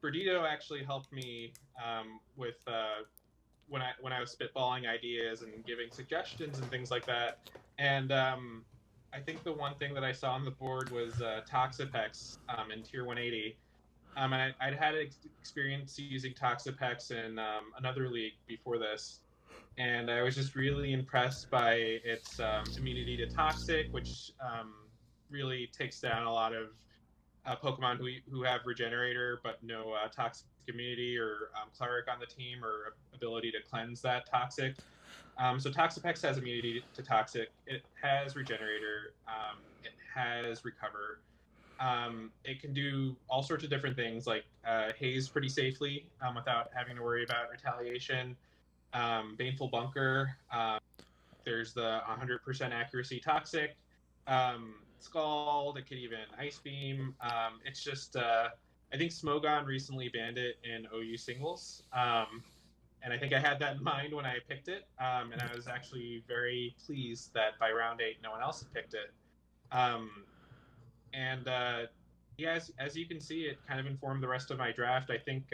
Berdito actually helped me with when I was spitballing ideas and giving suggestions and things like that. And I think the one thing that I saw on the board was Toxapex in Tier 180. And I'd had experience using Toxapex in another league before this. And I was just really impressed by its immunity to Toxic, which really takes down a lot of Pokemon who have Regenerator but no Toxic immunity or Cleric on the team or ability to cleanse that Toxic. So Toxapex has immunity to Toxic. It has Regenerator. It has Recover. It can do all sorts of different things, like haze pretty safely without having to worry about retaliation. Baneful Bunker. There's the 100% accuracy Toxic. Scald. It could even Ice Beam. It's just, I think Smogon recently banned it in OU singles. And I think I had that in mind when I picked it. And I was actually very pleased that by round 8, no one else had picked it. Yeah, as you can see, it kind of informed the rest of my draft. I think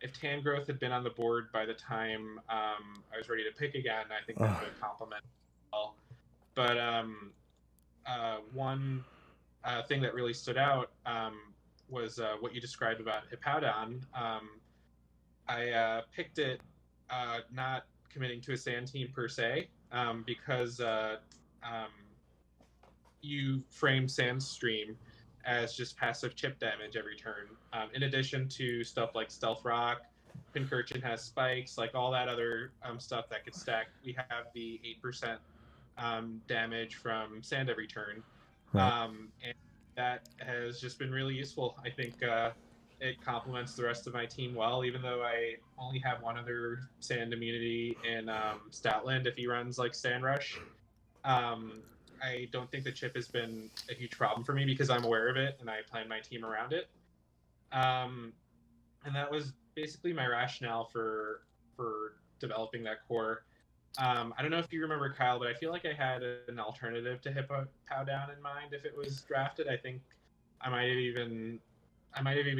if Tangrowth had been on the board by the time I was ready to pick again, I think that would have complemented well. But one thing that really stood out was what you described about Hippowdon. I picked it not committing to a sand team per se because you frame Sandstream as just passive chip damage every turn. In addition to stuff like Stealth Rock, Pincurchin has spikes, like all that other stuff that could stack. We have the 8% damage from sand every turn. Right. And that has just been really useful. I think it complements the rest of my team well, even though I only have one other sand immunity in Statland if he runs like Sand Rush. I don't think the chip has been a huge problem for me because I'm aware of it and I plan my team around it. And that was basically my rationale for developing that core. I don't know if you remember, Kyle, but I feel like I had an alternative to Hippowdon in mind if it was drafted. I think I might have even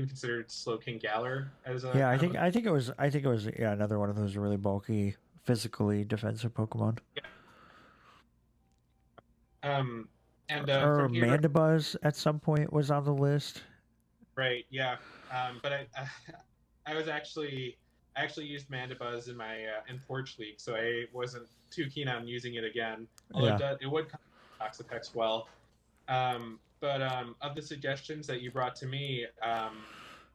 considered Slowking Galar as a Yeah, I think it was another one of those really bulky, physically defensive Pokemon. Yeah. And or from here, Mandibuzz at some point was on the list. right? Yeah. But I actually used Mandibuzz in my in Porch League, so I wasn't too keen on using it again. Although it would come Toxapex well. But of the suggestions that you brought to me,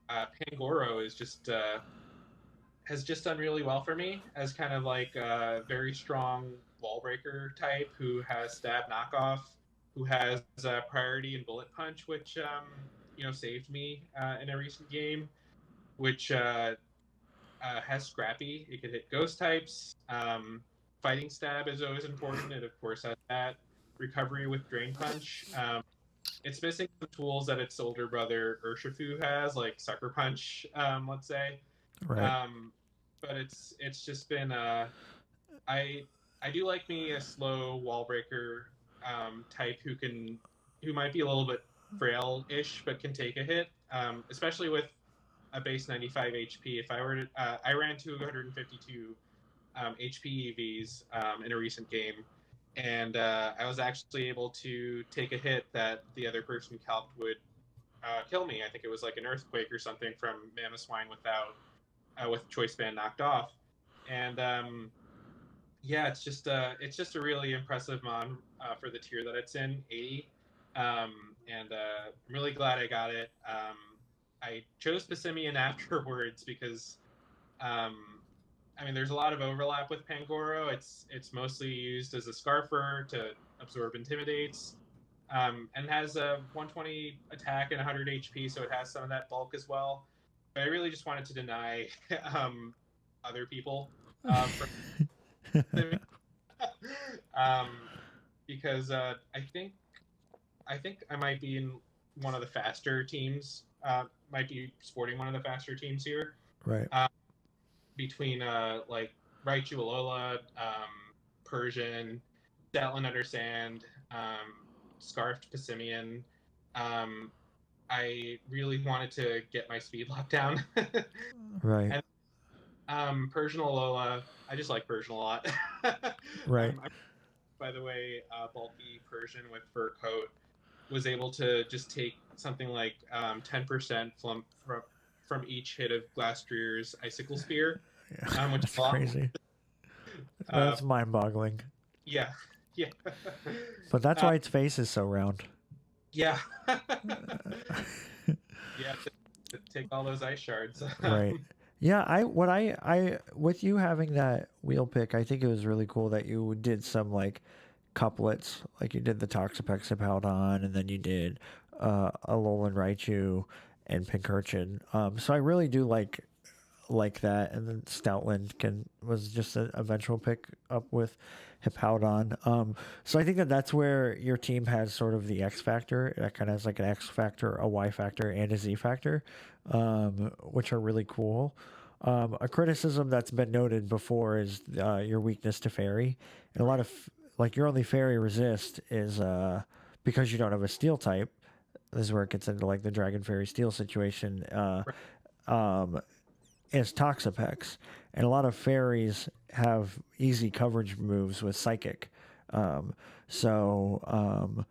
Pangoro is just has just done really well for me as kind of like a very strong wall breaker type who has stab knockoff, who has priority and bullet punch, which saved me in a recent game, which has scrappy. It can hit ghost types. Fighting stab is always important. It of course has that recovery with drain punch. It's missing some tools that its older brother Urshifu has, like Sucker Punch, let's say. Right. But it's just been I do like me a slow wall breaker type who might be a little bit frail-ish but can take a hit, especially with a base 95 HP. If I were to, I ran 252 HP EVs in a recent game, and I was actually able to take a hit that the other person calced would kill me. I think it was like an earthquake or something from Mamoswine with Choice Band knocked off, and Yeah, it's just a really impressive mon for the tier that it's in, 80. And I'm really glad I got it. I chose Passimian afterwards because um, I mean there's a lot of overlap with Pangoro. It's mostly used as a scarfer to absorb intimidates. And has a 120 attack and 100 HP, so it has some of that bulk as well. But I really just wanted to deny other people from um, because I think I might be in one of the faster teams. Might be sporting one of the faster teams here. Right. Between like Raichu Alola, Persian, Statland Undersand, Scarfed Passimian. Um, I really wanted to get my speed lock down. Right. And Persian Alola, I just like Persian a lot. Right. By the way, bulky Persian with fur coat was able to just take something like 10% from each hit of Glastrier's Icicle Spear, Yeah. which That's is a lot. crazy. Uh, That's mind-boggling. yeah, yeah, But that's why its face is so round. yeah, yeah. To take all those ice shards. Right. Yeah, I with you having that wheel pick, I think it was really cool that you did some like couplets, like you did the Toxapex Hippowdon, and then you did Alolan Raichu and Pincurchin. So I really do like that, and then Stoutland was just an eventual pick up with Hippowdon. So I think that's where your team has sort of the X factor. It kind of has like an X factor, a Y factor, and a Z factor, which are really cool. A criticism that's been noted before is your weakness to fairy, and a lot of like your only fairy resist is because you don't have a steel type. This is where it gets into like the Dragon Fairy Steel situation. Um, is Toxapex, and a lot of fairies have easy coverage moves with Psychic. Um, so,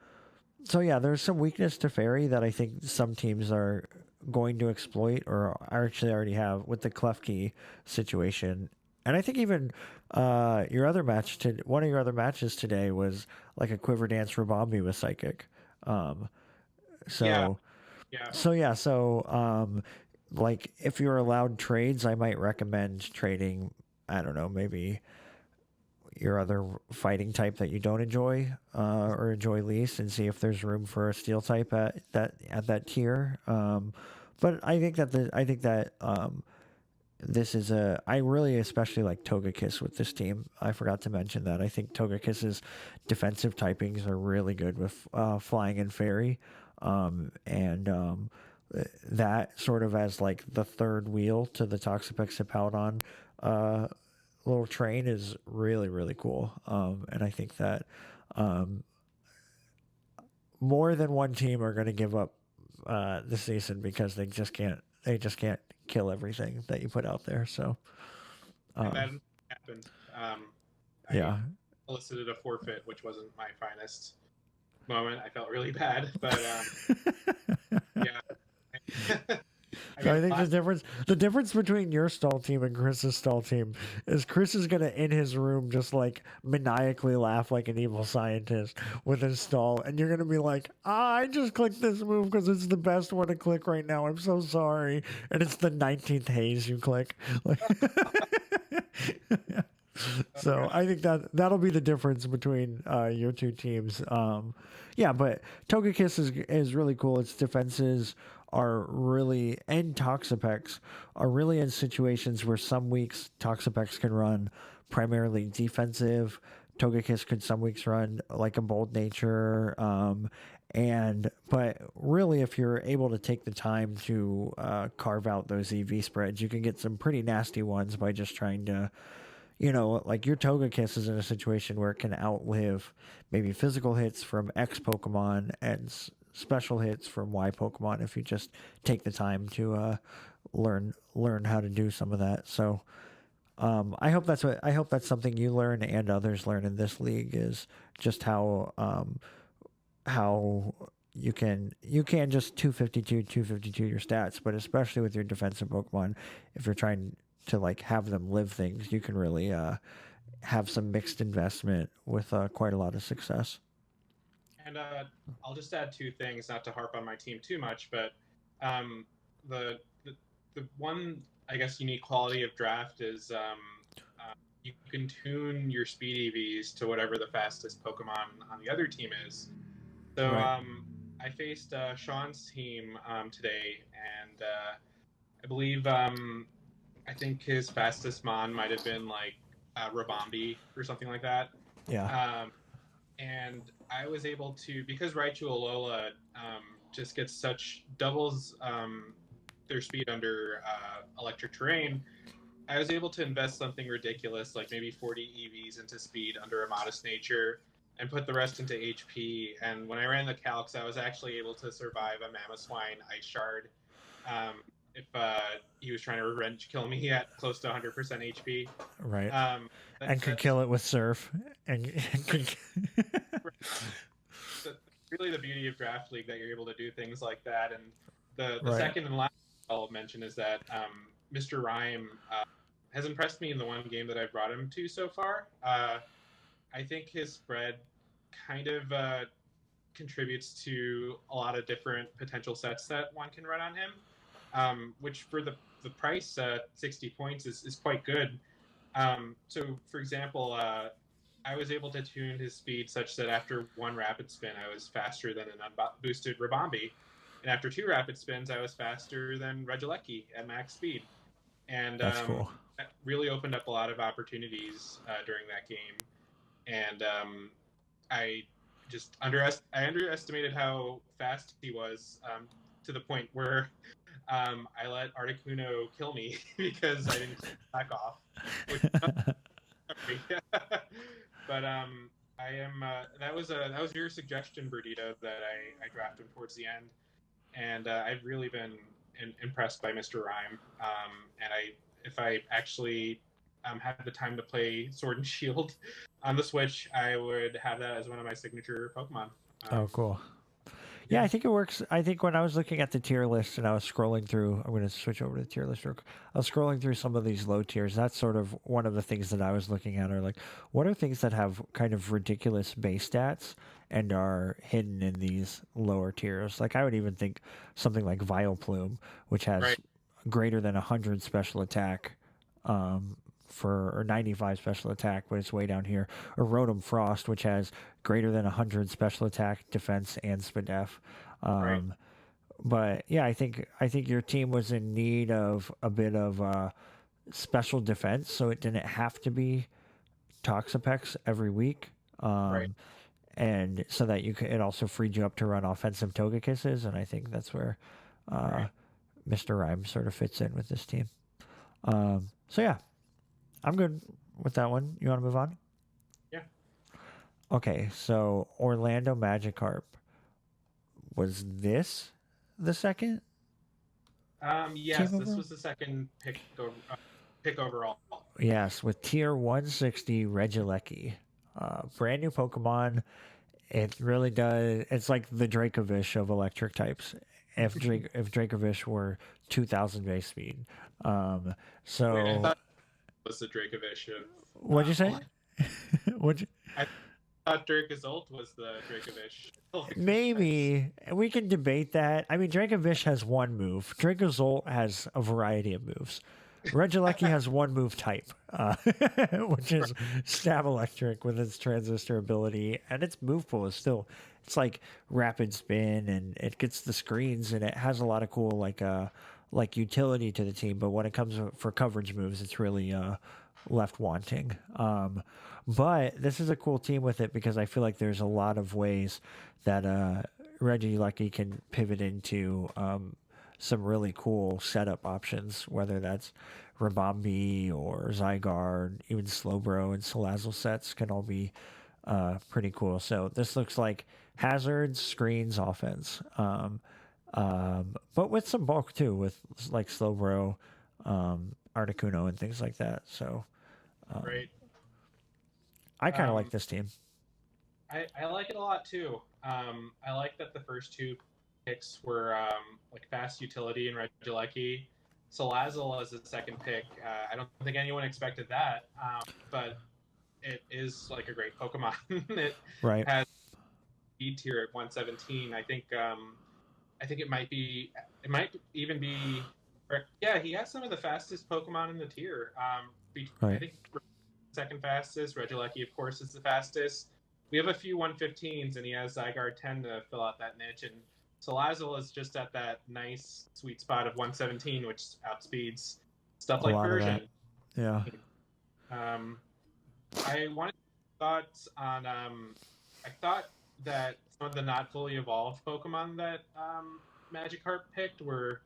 so yeah, there's some weakness to fairy that I think some teams are going to exploit or actually already have with the Klefki situation. And I think even your other match to one of your other matches today was like a Quiver Dance Rabombi with Psychic. Um, Yeah, so yeah, like if you're allowed trades, I might recommend trading, I don't know, maybe your other fighting type that you don't enjoy or enjoy least, and see if there's room for a steel type at that tier. But I think that this is I really especially like Togekiss with this team. I forgot to mention that. I think Togekiss's defensive typings are really good with flying and fairy. And that sort of as like the third wheel to the Toxapex Hippowdon little train is really, really cool. And I think that um, more than one team are going to give up this season because they just can't kill everything that you put out there. So, and that happened. I yeah, elicited a forfeit, which wasn't my finest moment. I felt really bad, but yeah. So I think the difference between your stall team and Chris's stall team is Chris is gonna in his room just like maniacally laugh like an evil scientist with his stall, and you're gonna be like, I just clicked this move because it's the best one to click right now. I'm so sorry, and it's the 19th haze you click. Like, so I think that'll be the difference between your two teams. Yeah, but Togekiss is really cool. Its defenses are really, and Toxapex are really in situations where some weeks Toxapex can run primarily defensive. Togekiss could some weeks run like a bold nature. But really, if you're able to take the time to carve out those EV spreads, you can get some pretty nasty ones by just trying to, like your Togekiss is in a situation where it can outlive maybe physical hits from X Pokemon and special hits from Y Pokemon if you just take the time to learn how to do some of that. So I hope that's something you learn and others learn in this league is just how you can just 252 your stats, but especially with your defensive Pokemon, if you're trying to like have them live things, you can really have some mixed investment with quite a lot of success. And I'll just add two things, not to harp on my team too much, but um, the, the the one, I guess, unique quality of draft is you can tune your speed EVs to whatever the fastest Pokemon on the other team is. So Right. I faced Sean's team today, and I believe I think his fastest Mon might have been like Rabombi or something like that. Yeah. And I was able to, because Raichu Alola just gets such doubles their speed under electric terrain. I was able to invest something ridiculous, like maybe 40 EVs into speed under a modest nature, and put the rest into HP. And when I ran the calcs, I was actually able to survive a Mamoswine Ice Shard if he was trying to revenge kill me at close to 100% HP. Right. That's, And could kill it with Surf. really the beauty of Draft League, that you're able to do things like that. And the Right. second and last I'll mention is that Mr. Rhyme has impressed me in the one game that I've brought him to so far. I think his spread kind of contributes to a lot of different potential sets that one can run on him, which for the price, 60 points, is quite good. So, for example, I was able to tune his speed such that after one rapid spin, I was faster than an unboosted Rabombi. And after two rapid spins, I was faster than Regieleki at max speed. And That's cool. that really opened up a lot of opportunities during that game. And I just underestimated how fast he was, to the point where I let Articuno kill me because I didn't back off. Which, but I am that was your suggestion, Burdito, that I drafted him towards the end, and I've really been impressed by Mr. Rhyme. And if I actually had the time to play Sword and Shield on the Switch, I would have that as one of my signature Pokemon. Oh, cool. Yeah, I think it works. I think when I was looking at the tier list and I was scrolling through, I'm going to switch over to the tier list. I was scrolling through some of these low tiers. That's sort of one of the things that I was looking at, are like, what are things that have kind of ridiculous base stats and are hidden in these lower tiers? Like, I would even think something like Vileplume, which has greater than 100 special attack, or 95 special attack, but it's way down here. Or Rotom Frost, which has greater than 100 special attack, defense, and SPDEF. But yeah, I think your team was in need of a bit of special defense, so it didn't have to be Toxapex every week. And so that it also freed you up to run offensive Togekisses, and I think that's where Mr. Rhyme sort of fits in with this team. So yeah, I'm good with that one. You want to move on? Yeah. Okay, so Orlando Magikarp. Was this the second? Yes, this was the second pick overall. Yes, with tier 160 Regieleki. Brand new Pokemon. It really does. It's like the Dracovish of electric types. If Dracovish were 2,000 base speed. So. Wait, I thought it was the Dracovish of. What'd you say? I thought Dracozolt was the Dracovish. Maybe. We can debate that. I mean, Dracovish has one move. Dracozolt has a variety of moves. Regieleki has one move type, which is Stab Electric with its Transistor ability, and its move pool is still, it's like Rapid Spin, and it gets the screens, and it has a lot of cool like utility to the team. But when it comes for coverage moves, it's really left wanting. But this is a cool team with it, because I feel like there's a lot of ways that Regieleki can pivot into some really cool setup options, whether that's Rabombi or Zygarde, even Slowbro and Salazzle sets can all be pretty cool. So this looks like hazards, screens, offense, but with some bulk too, with like Slowbro, Articuno, and things like that. So I kind of like this team. I like it a lot too. I like that the first two picks were like fast utility and Regieleki. Salazzle as the second pick. I don't think anyone expected that, but it is like a great Pokemon. It Right. has speed tier at 117. I think it might even be, or, yeah, he has some of the fastest Pokemon in the tier. I Right. think second fastest. Regieleki, of course, is the fastest. We have a few 115s, and he has Zygarde 10 to fill out that niche. And Salazzle is just at that nice sweet spot of 117, which outspeeds stuff A like lot of that. Persian. Yeah. Um, I wanted thoughts on. I thought that some of the not fully evolved Pokemon that Magikarp picked were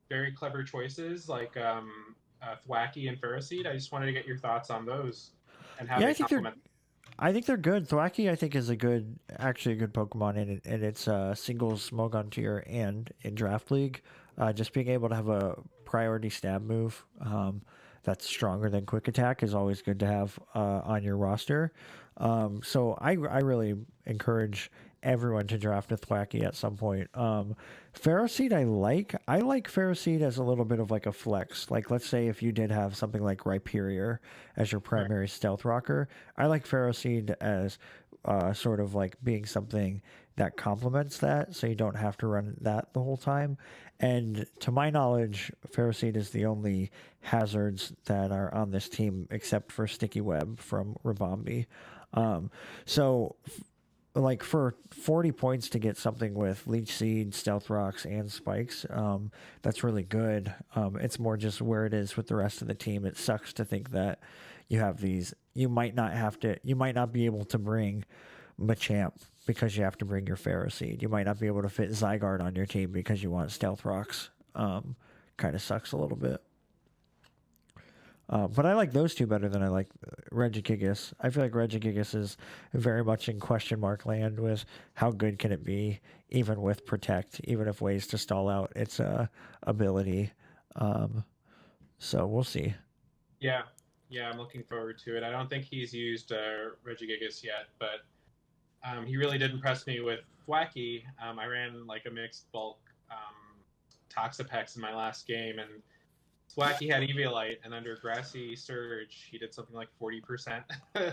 very clever choices, like Thwacky and Ferroseed. I just wanted to get your thoughts on those and how Yeah, they complement. I think they're good. Thwacky, I think, is actually a good Pokemon in its singles Smogon tier and in Draft League. Just being able to have a priority stab move that's stronger than Quick Attack is always good to have on your roster. So I really encourage everyone to draft a Thwacky at some point. Ferroseed I like Ferroseed as a little bit of like a flex. Like let's say if you did have something like Rykeria as your primary stealth rocker, I like Ferroseed as sort of like being something that complements that, so you don't have to run that the whole time. And to my knowledge, Ferroseed is the only hazards that are on this team except for Sticky Web from Rabombi. So like for 40 points to get something with Leech Seed, Stealth Rocks, and Spikes, that's really good. It's more just where it is with the rest of the team. It sucks to think that you have these. You might not be able to bring Machamp because you have to bring your Ferroseed. You might not be able to fit Zygarde on your team because you want Stealth Rocks. Kind of sucks a little bit. But I like those two better than I like Regigigas. I feel like Regigigas is very much in question mark land with how good can it be, even with Protect, even if ways to stall out its ability. So we'll see. Yeah, yeah, I'm looking forward to it. I don't think he's used Regigigas yet, but he really did impress me with Thwacky. I ran like a mixed bulk Toxapex in my last game, and Thwacky had Eviolite, and under Grassy Surge, he did something like 40%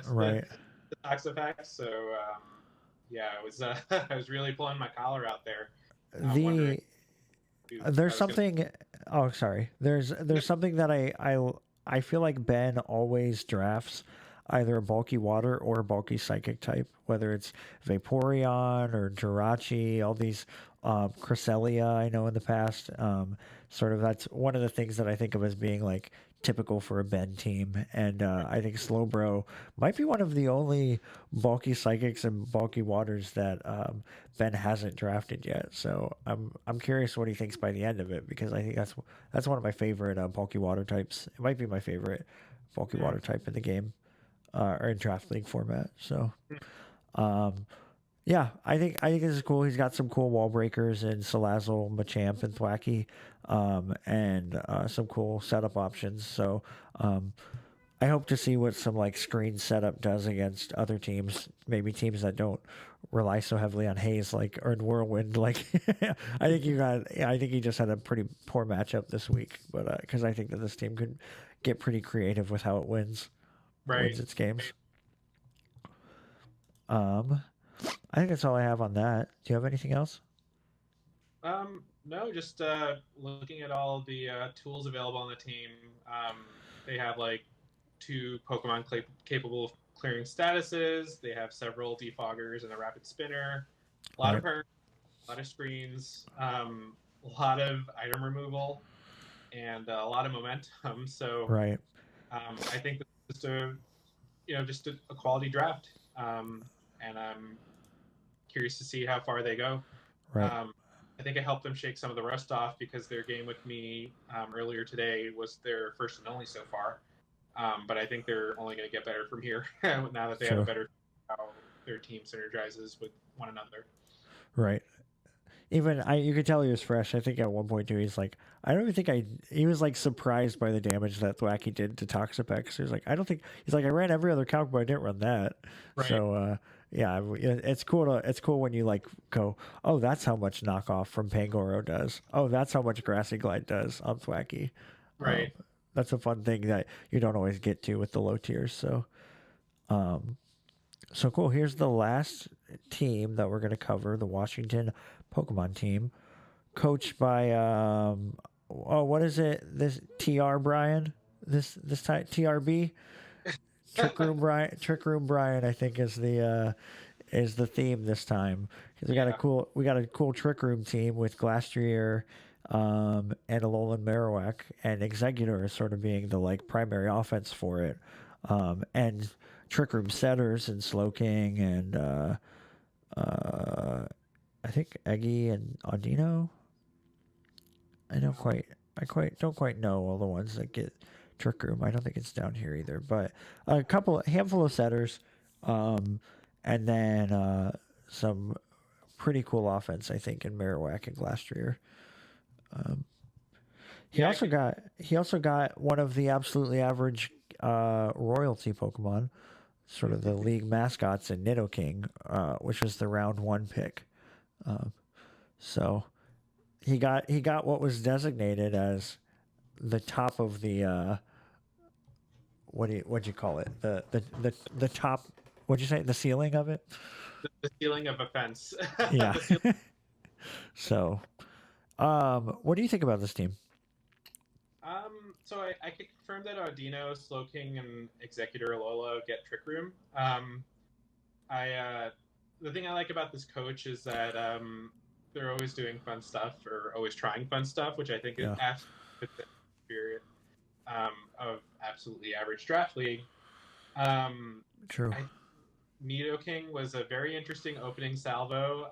Right. the Toxapex. So, yeah, it was I was really pulling my collar out there. The there's something. Gonna... Oh, sorry. There's something that I feel like Ben always drafts either a bulky water or a bulky psychic type, whether it's Vaporeon or Jirachi, all these Cresselia I know in the past. Sort of that's one of the things that I think of as being like typical for a Ben team. And I think Slowbro might be one of the only bulky psychics and bulky waters that Ben hasn't drafted yet. So I'm curious what he thinks by the end of it, because I think that's one of my favorite bulky water types. It might be my favorite bulky water type in the game or in draft league format. So yeah, I think this is cool. He's got some cool wall breakers in Salazzle, Machamp, and Thwacky, and some cool setup options. So I hope to see what some like screen setup does against other teams, maybe teams that don't rely so heavily on Haze, like or in Whirlwind. Like I think he just had a pretty poor matchup this week, but because I think that this team could get pretty creative with how it wins its games. I think that's all I have on that. Do you have anything else? No, just looking at all the tools available on the team. They have like 2 Pokemon capable of clearing statuses. They have several defoggers and a rapid spinner. A lot of perks, a lot of screens, a lot of item removal, and a lot of momentum. So I think that's just a quality draft. And I'm curious to see how far they go. I think it helped them shake some of the rust off, because their game with me earlier today was their first and only so far. But I think they're only going to get better from here now that they have a better how their team synergizes with one another. Right. Even you could tell he was fresh. I think at one point too, he's like, I don't even think he was like surprised by the damage that Thwacky did to Toxapex. He was like, he's like, I ran every other calc, but I didn't run that. Right. So, yeah, it's cool when you like go, oh, that's how much knockoff from Pangoro does. Oh, that's how much Grassy Glide does on Thwacky. Right. That's a fun thing that you don't always get to with the low tiers. So, So cool. Here's the last team that we're going to cover, the Washington Pokemon team, coached by what is it? This TR Brian? This time TRB? Trick Room Brian, I think is the theme this time. Because we got a cool Trick Room team with Glastrier, and Alolan Marowak, and Executor is sort of being the like primary offense for it, and Trick Room setters and Slowking and I think Eggy and Audino. Don't quite know all the ones that get Trick Room. I don't think it's down here either, but handful of setters, and then some pretty cool offense, I think, in Marowak and Glastrier. He also got one of the absolutely average royalty Pokemon, sort of the league mascots, in Nidoking, which was the round 1 pick. So he got what was designated as the top of the what'd you call it? The top, what'd you say? The ceiling of it? The ceiling of offense. Yeah. So, what do you think about this team? So I can confirm that Audino, Slowking, and Executor Alola get Trick Room. The thing I like about this coach is that they're always doing fun stuff, or always trying fun stuff, which I think is absolutely the spirit of absolutely average draft league. True. Nidoking was a very interesting opening salvo.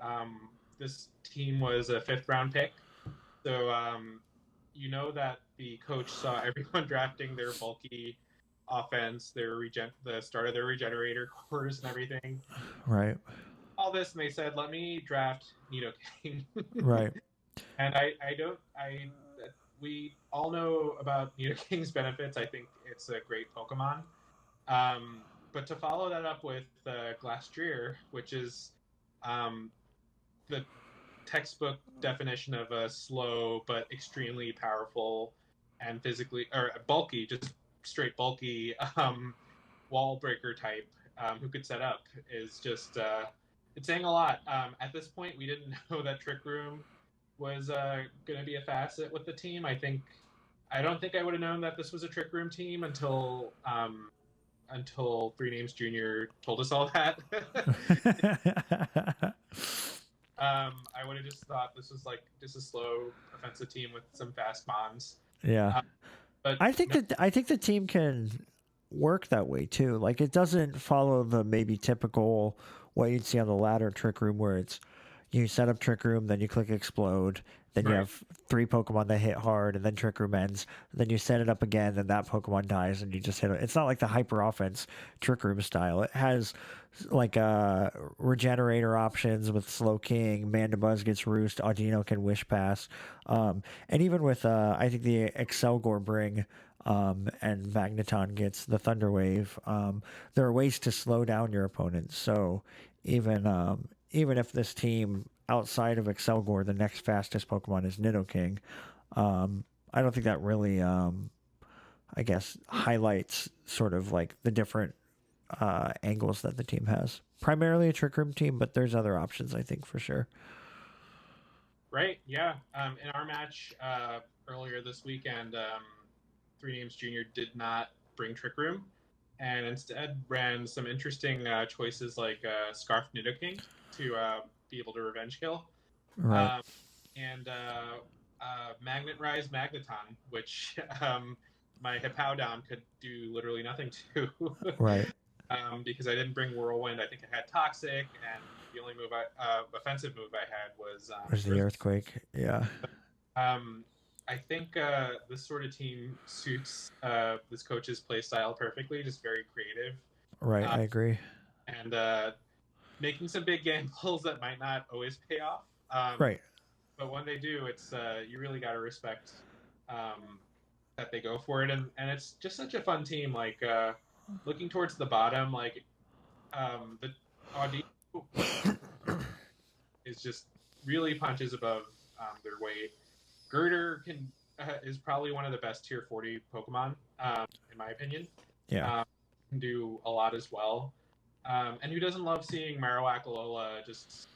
This team was a 5th round pick, so you know that the coach saw everyone drafting their bulky offense, the start of their regenerator cores and everything. Right. All this, and they said, "Let me draft Nidoking." Right. And we all know about Nidoking's benefits. I think it's a great Pokemon. But to follow that up with Glastrier, which is the textbook definition of a slow but extremely powerful and physically, or bulky, just straight bulky wall breaker type, who could set up, is just it's saying a lot. At this point, we didn't know that Trick Room was going to be a facet with the team. I don't think I would have known that this was a Trick Room team until Three Names Junior told us all that. I would have just thought this was like just a slow offensive team with some fast bonds. Yeah. But I think the team can work that way too. Like, it doesn't follow the maybe typical what you'd see on the ladder Trick Room, where it's you set up Trick Room, then you click Explode, then you have 3 Pokemon that hit hard, and then Trick Room ends. Then you set it up again, then that Pokemon dies, and you just hit it. It's not like the hyper offense Trick Room style. It has like regenerator options with Slowking, Mandibuzz gets Roost, Audino can Wish Pass, and even with I think the Excelgor Bring, and Magneton gets the Thunder Wave. There are ways to slow down your opponent. So even if this team outside of Excelgor, the next fastest Pokemon is Nidoking, I don't think that really, I guess, highlights sort of like the different angles that the team has. Primarily a Trick Room team, but there's other options, I think, for sure. Right, yeah. In our match earlier this weekend, Three Names Junior did not bring Trick Room, and instead ran some interesting choices like Scarf Nidoking to be able to revenge kill, right. And Magnet Rise Magneton, which my Hippowdon could do literally nothing to. Right. Because I didn't bring Whirlwind. I think I had Toxic, and the only offensive move I had was the Earthquake. Yeah. I think this sort of team suits this coach's play style perfectly. Just very creative. Right, I agree. And making some big gambles that might not always pay off. Right. But when they do, it's you really got to respect that they go for it, and it's just such a fun team. Like looking towards the bottom, like the Audino is just really punches above their weight. Girder is probably one of the best tier 40 Pokemon, in my opinion. Yeah. can do a lot as well. And who doesn't love seeing Marowak Alola just,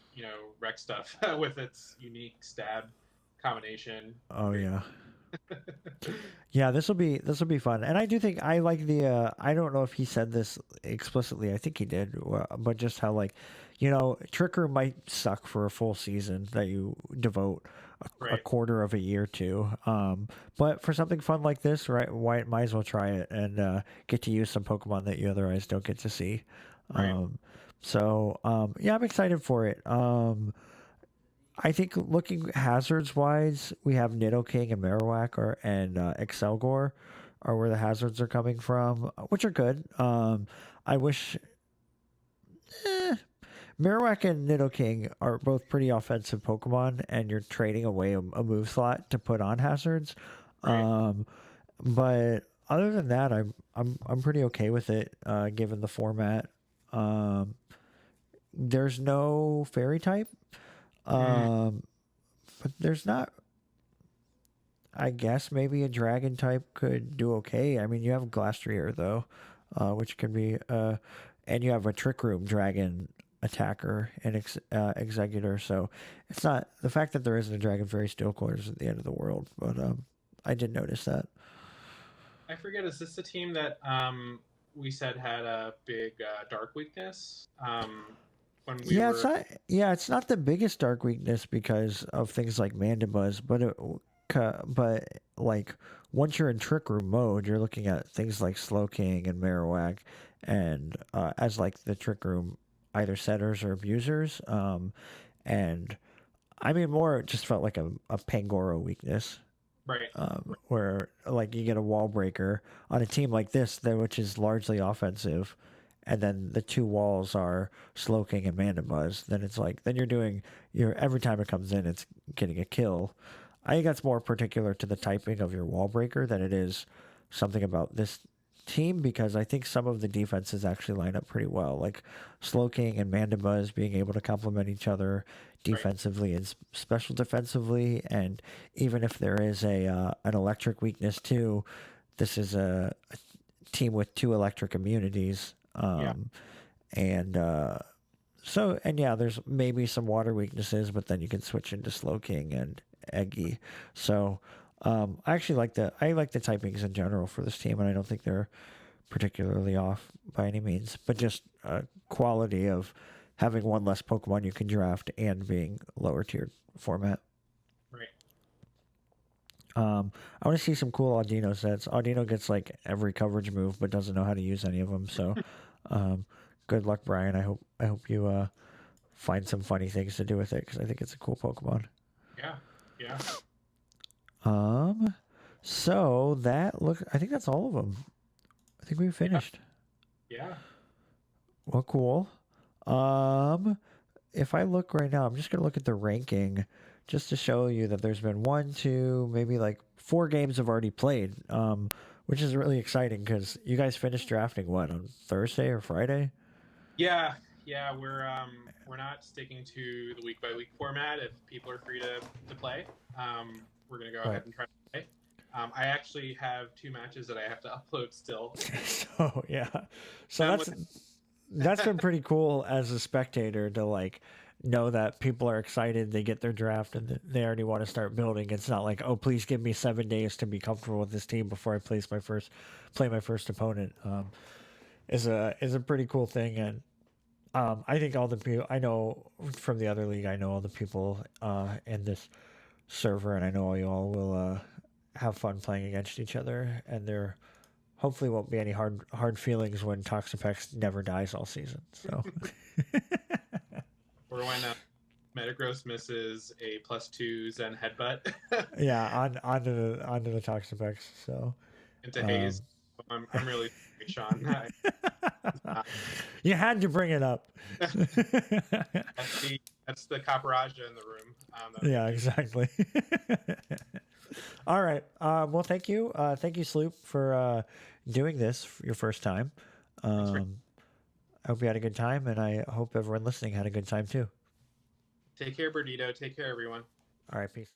wreck stuff with its unique stab combination? Oh Great. yeah. Yeah, this will be fun, and I do think I like the. I don't know if he said this explicitly. I think he did, but just how like, Trick Room might suck for a full season that you devote a Right. quarter of a year to. But for something fun like this, right? Why might as well try it and get to use some Pokemon that you otherwise don't get to see. Right. Um, yeah, I'm excited for it. I think looking hazards wise, we have Nidoking and Marowak and Excelgor are where the hazards are coming from, which are good. I wish eh, Marowak and Nidoking are both pretty offensive Pokemon, and you're trading away a move slot to put on hazards. Right. Um, but other than that, I'm pretty okay with it, given the format. Um, there's no fairy type. Mm, Um, but there's not. I guess maybe a dragon type could do okay. I mean, you have Glastrier though, which can be and you have a Trick Room dragon attacker and executor. So it's not the fact that there isn't a Dragon Fairy Steel Core isn't the end of the world. But I did notice that. I forget. Is this the team that we said had a big dark weakness when we Yeah, it's were? not. Yeah, it's not the biggest dark weakness because of things like Mandibuzz, but like once you're in Trick Room mode, you're looking at things like Slowking and Marowak, and as like the Trick Room either setters or abusers. And I mean, more it just felt like a Pangoro weakness, Right. where like you get a wall breaker on a team like this, which is largely offensive, and then the two walls are Slowking and Mandibuzz. Then it's like you're every time it comes in, it's getting a kill. I think that's more particular to the typing of your wall breaker than it is something about this team because I think some of the defenses actually line up pretty well. Like Slowking and Mandibuzz being able to complement each other Right. defensively and special defensively, and even if there is a an electric weakness too, this is a team with two electric immunities. Yeah. And and yeah, there's maybe some water weaknesses, but then you can switch into Slowking and Eggy. So I actually like the typings in general for this team, and I don't think they're particularly off by any means, but just quality of having one less Pokemon you can draft and being lower tiered format. Right. I want to see some cool Audino sets. Audino gets like every coverage move, but doesn't know how to use any of them. So, um, good luck, Brian. I hope you find some funny things to do with it because I think it's a cool Pokemon. Yeah. Yeah. Um, so I think that's all of them. I think we Yeah. finished. Yeah. Well, cool. Um, if I look right now, I'm just gonna look at the ranking just to show you that there's been one, two, maybe like four games have already played. Which is really exciting because you guys finished drafting what on Thursday or Friday? Yeah. Yeah. We're not sticking to the week by week format. If people are free to play, we're gonna go Right. ahead and try to play. I actually have two matches that I have to upload still. So yeah, so I'm that's been pretty cool as a spectator to like know that people are excited, they get their draft and they already want to start building. It's not like, oh, please give me 7 days to be comfortable with this team before I play my first opponent. Is a pretty cool thing, and I think all the people I know from the other league, I know all the people in this server, and I know all you all will have fun playing against each other, and there hopefully won't be any hard feelings when Toxapex never dies all season. So or when Metagross misses a +2 Zen headbutt yeah, onto the Toxapex. So into Haze. um, I'm really sorry, Sean. Uh, you had to bring it up. that's the Caparaja in the room. Yeah, exactly. All right. Well, thank you, Sloop, for doing this for your first time. Thanks for I hope you had a good time, and I hope everyone listening had a good time too. take care, Bernito. Take care, everyone. All right, peace.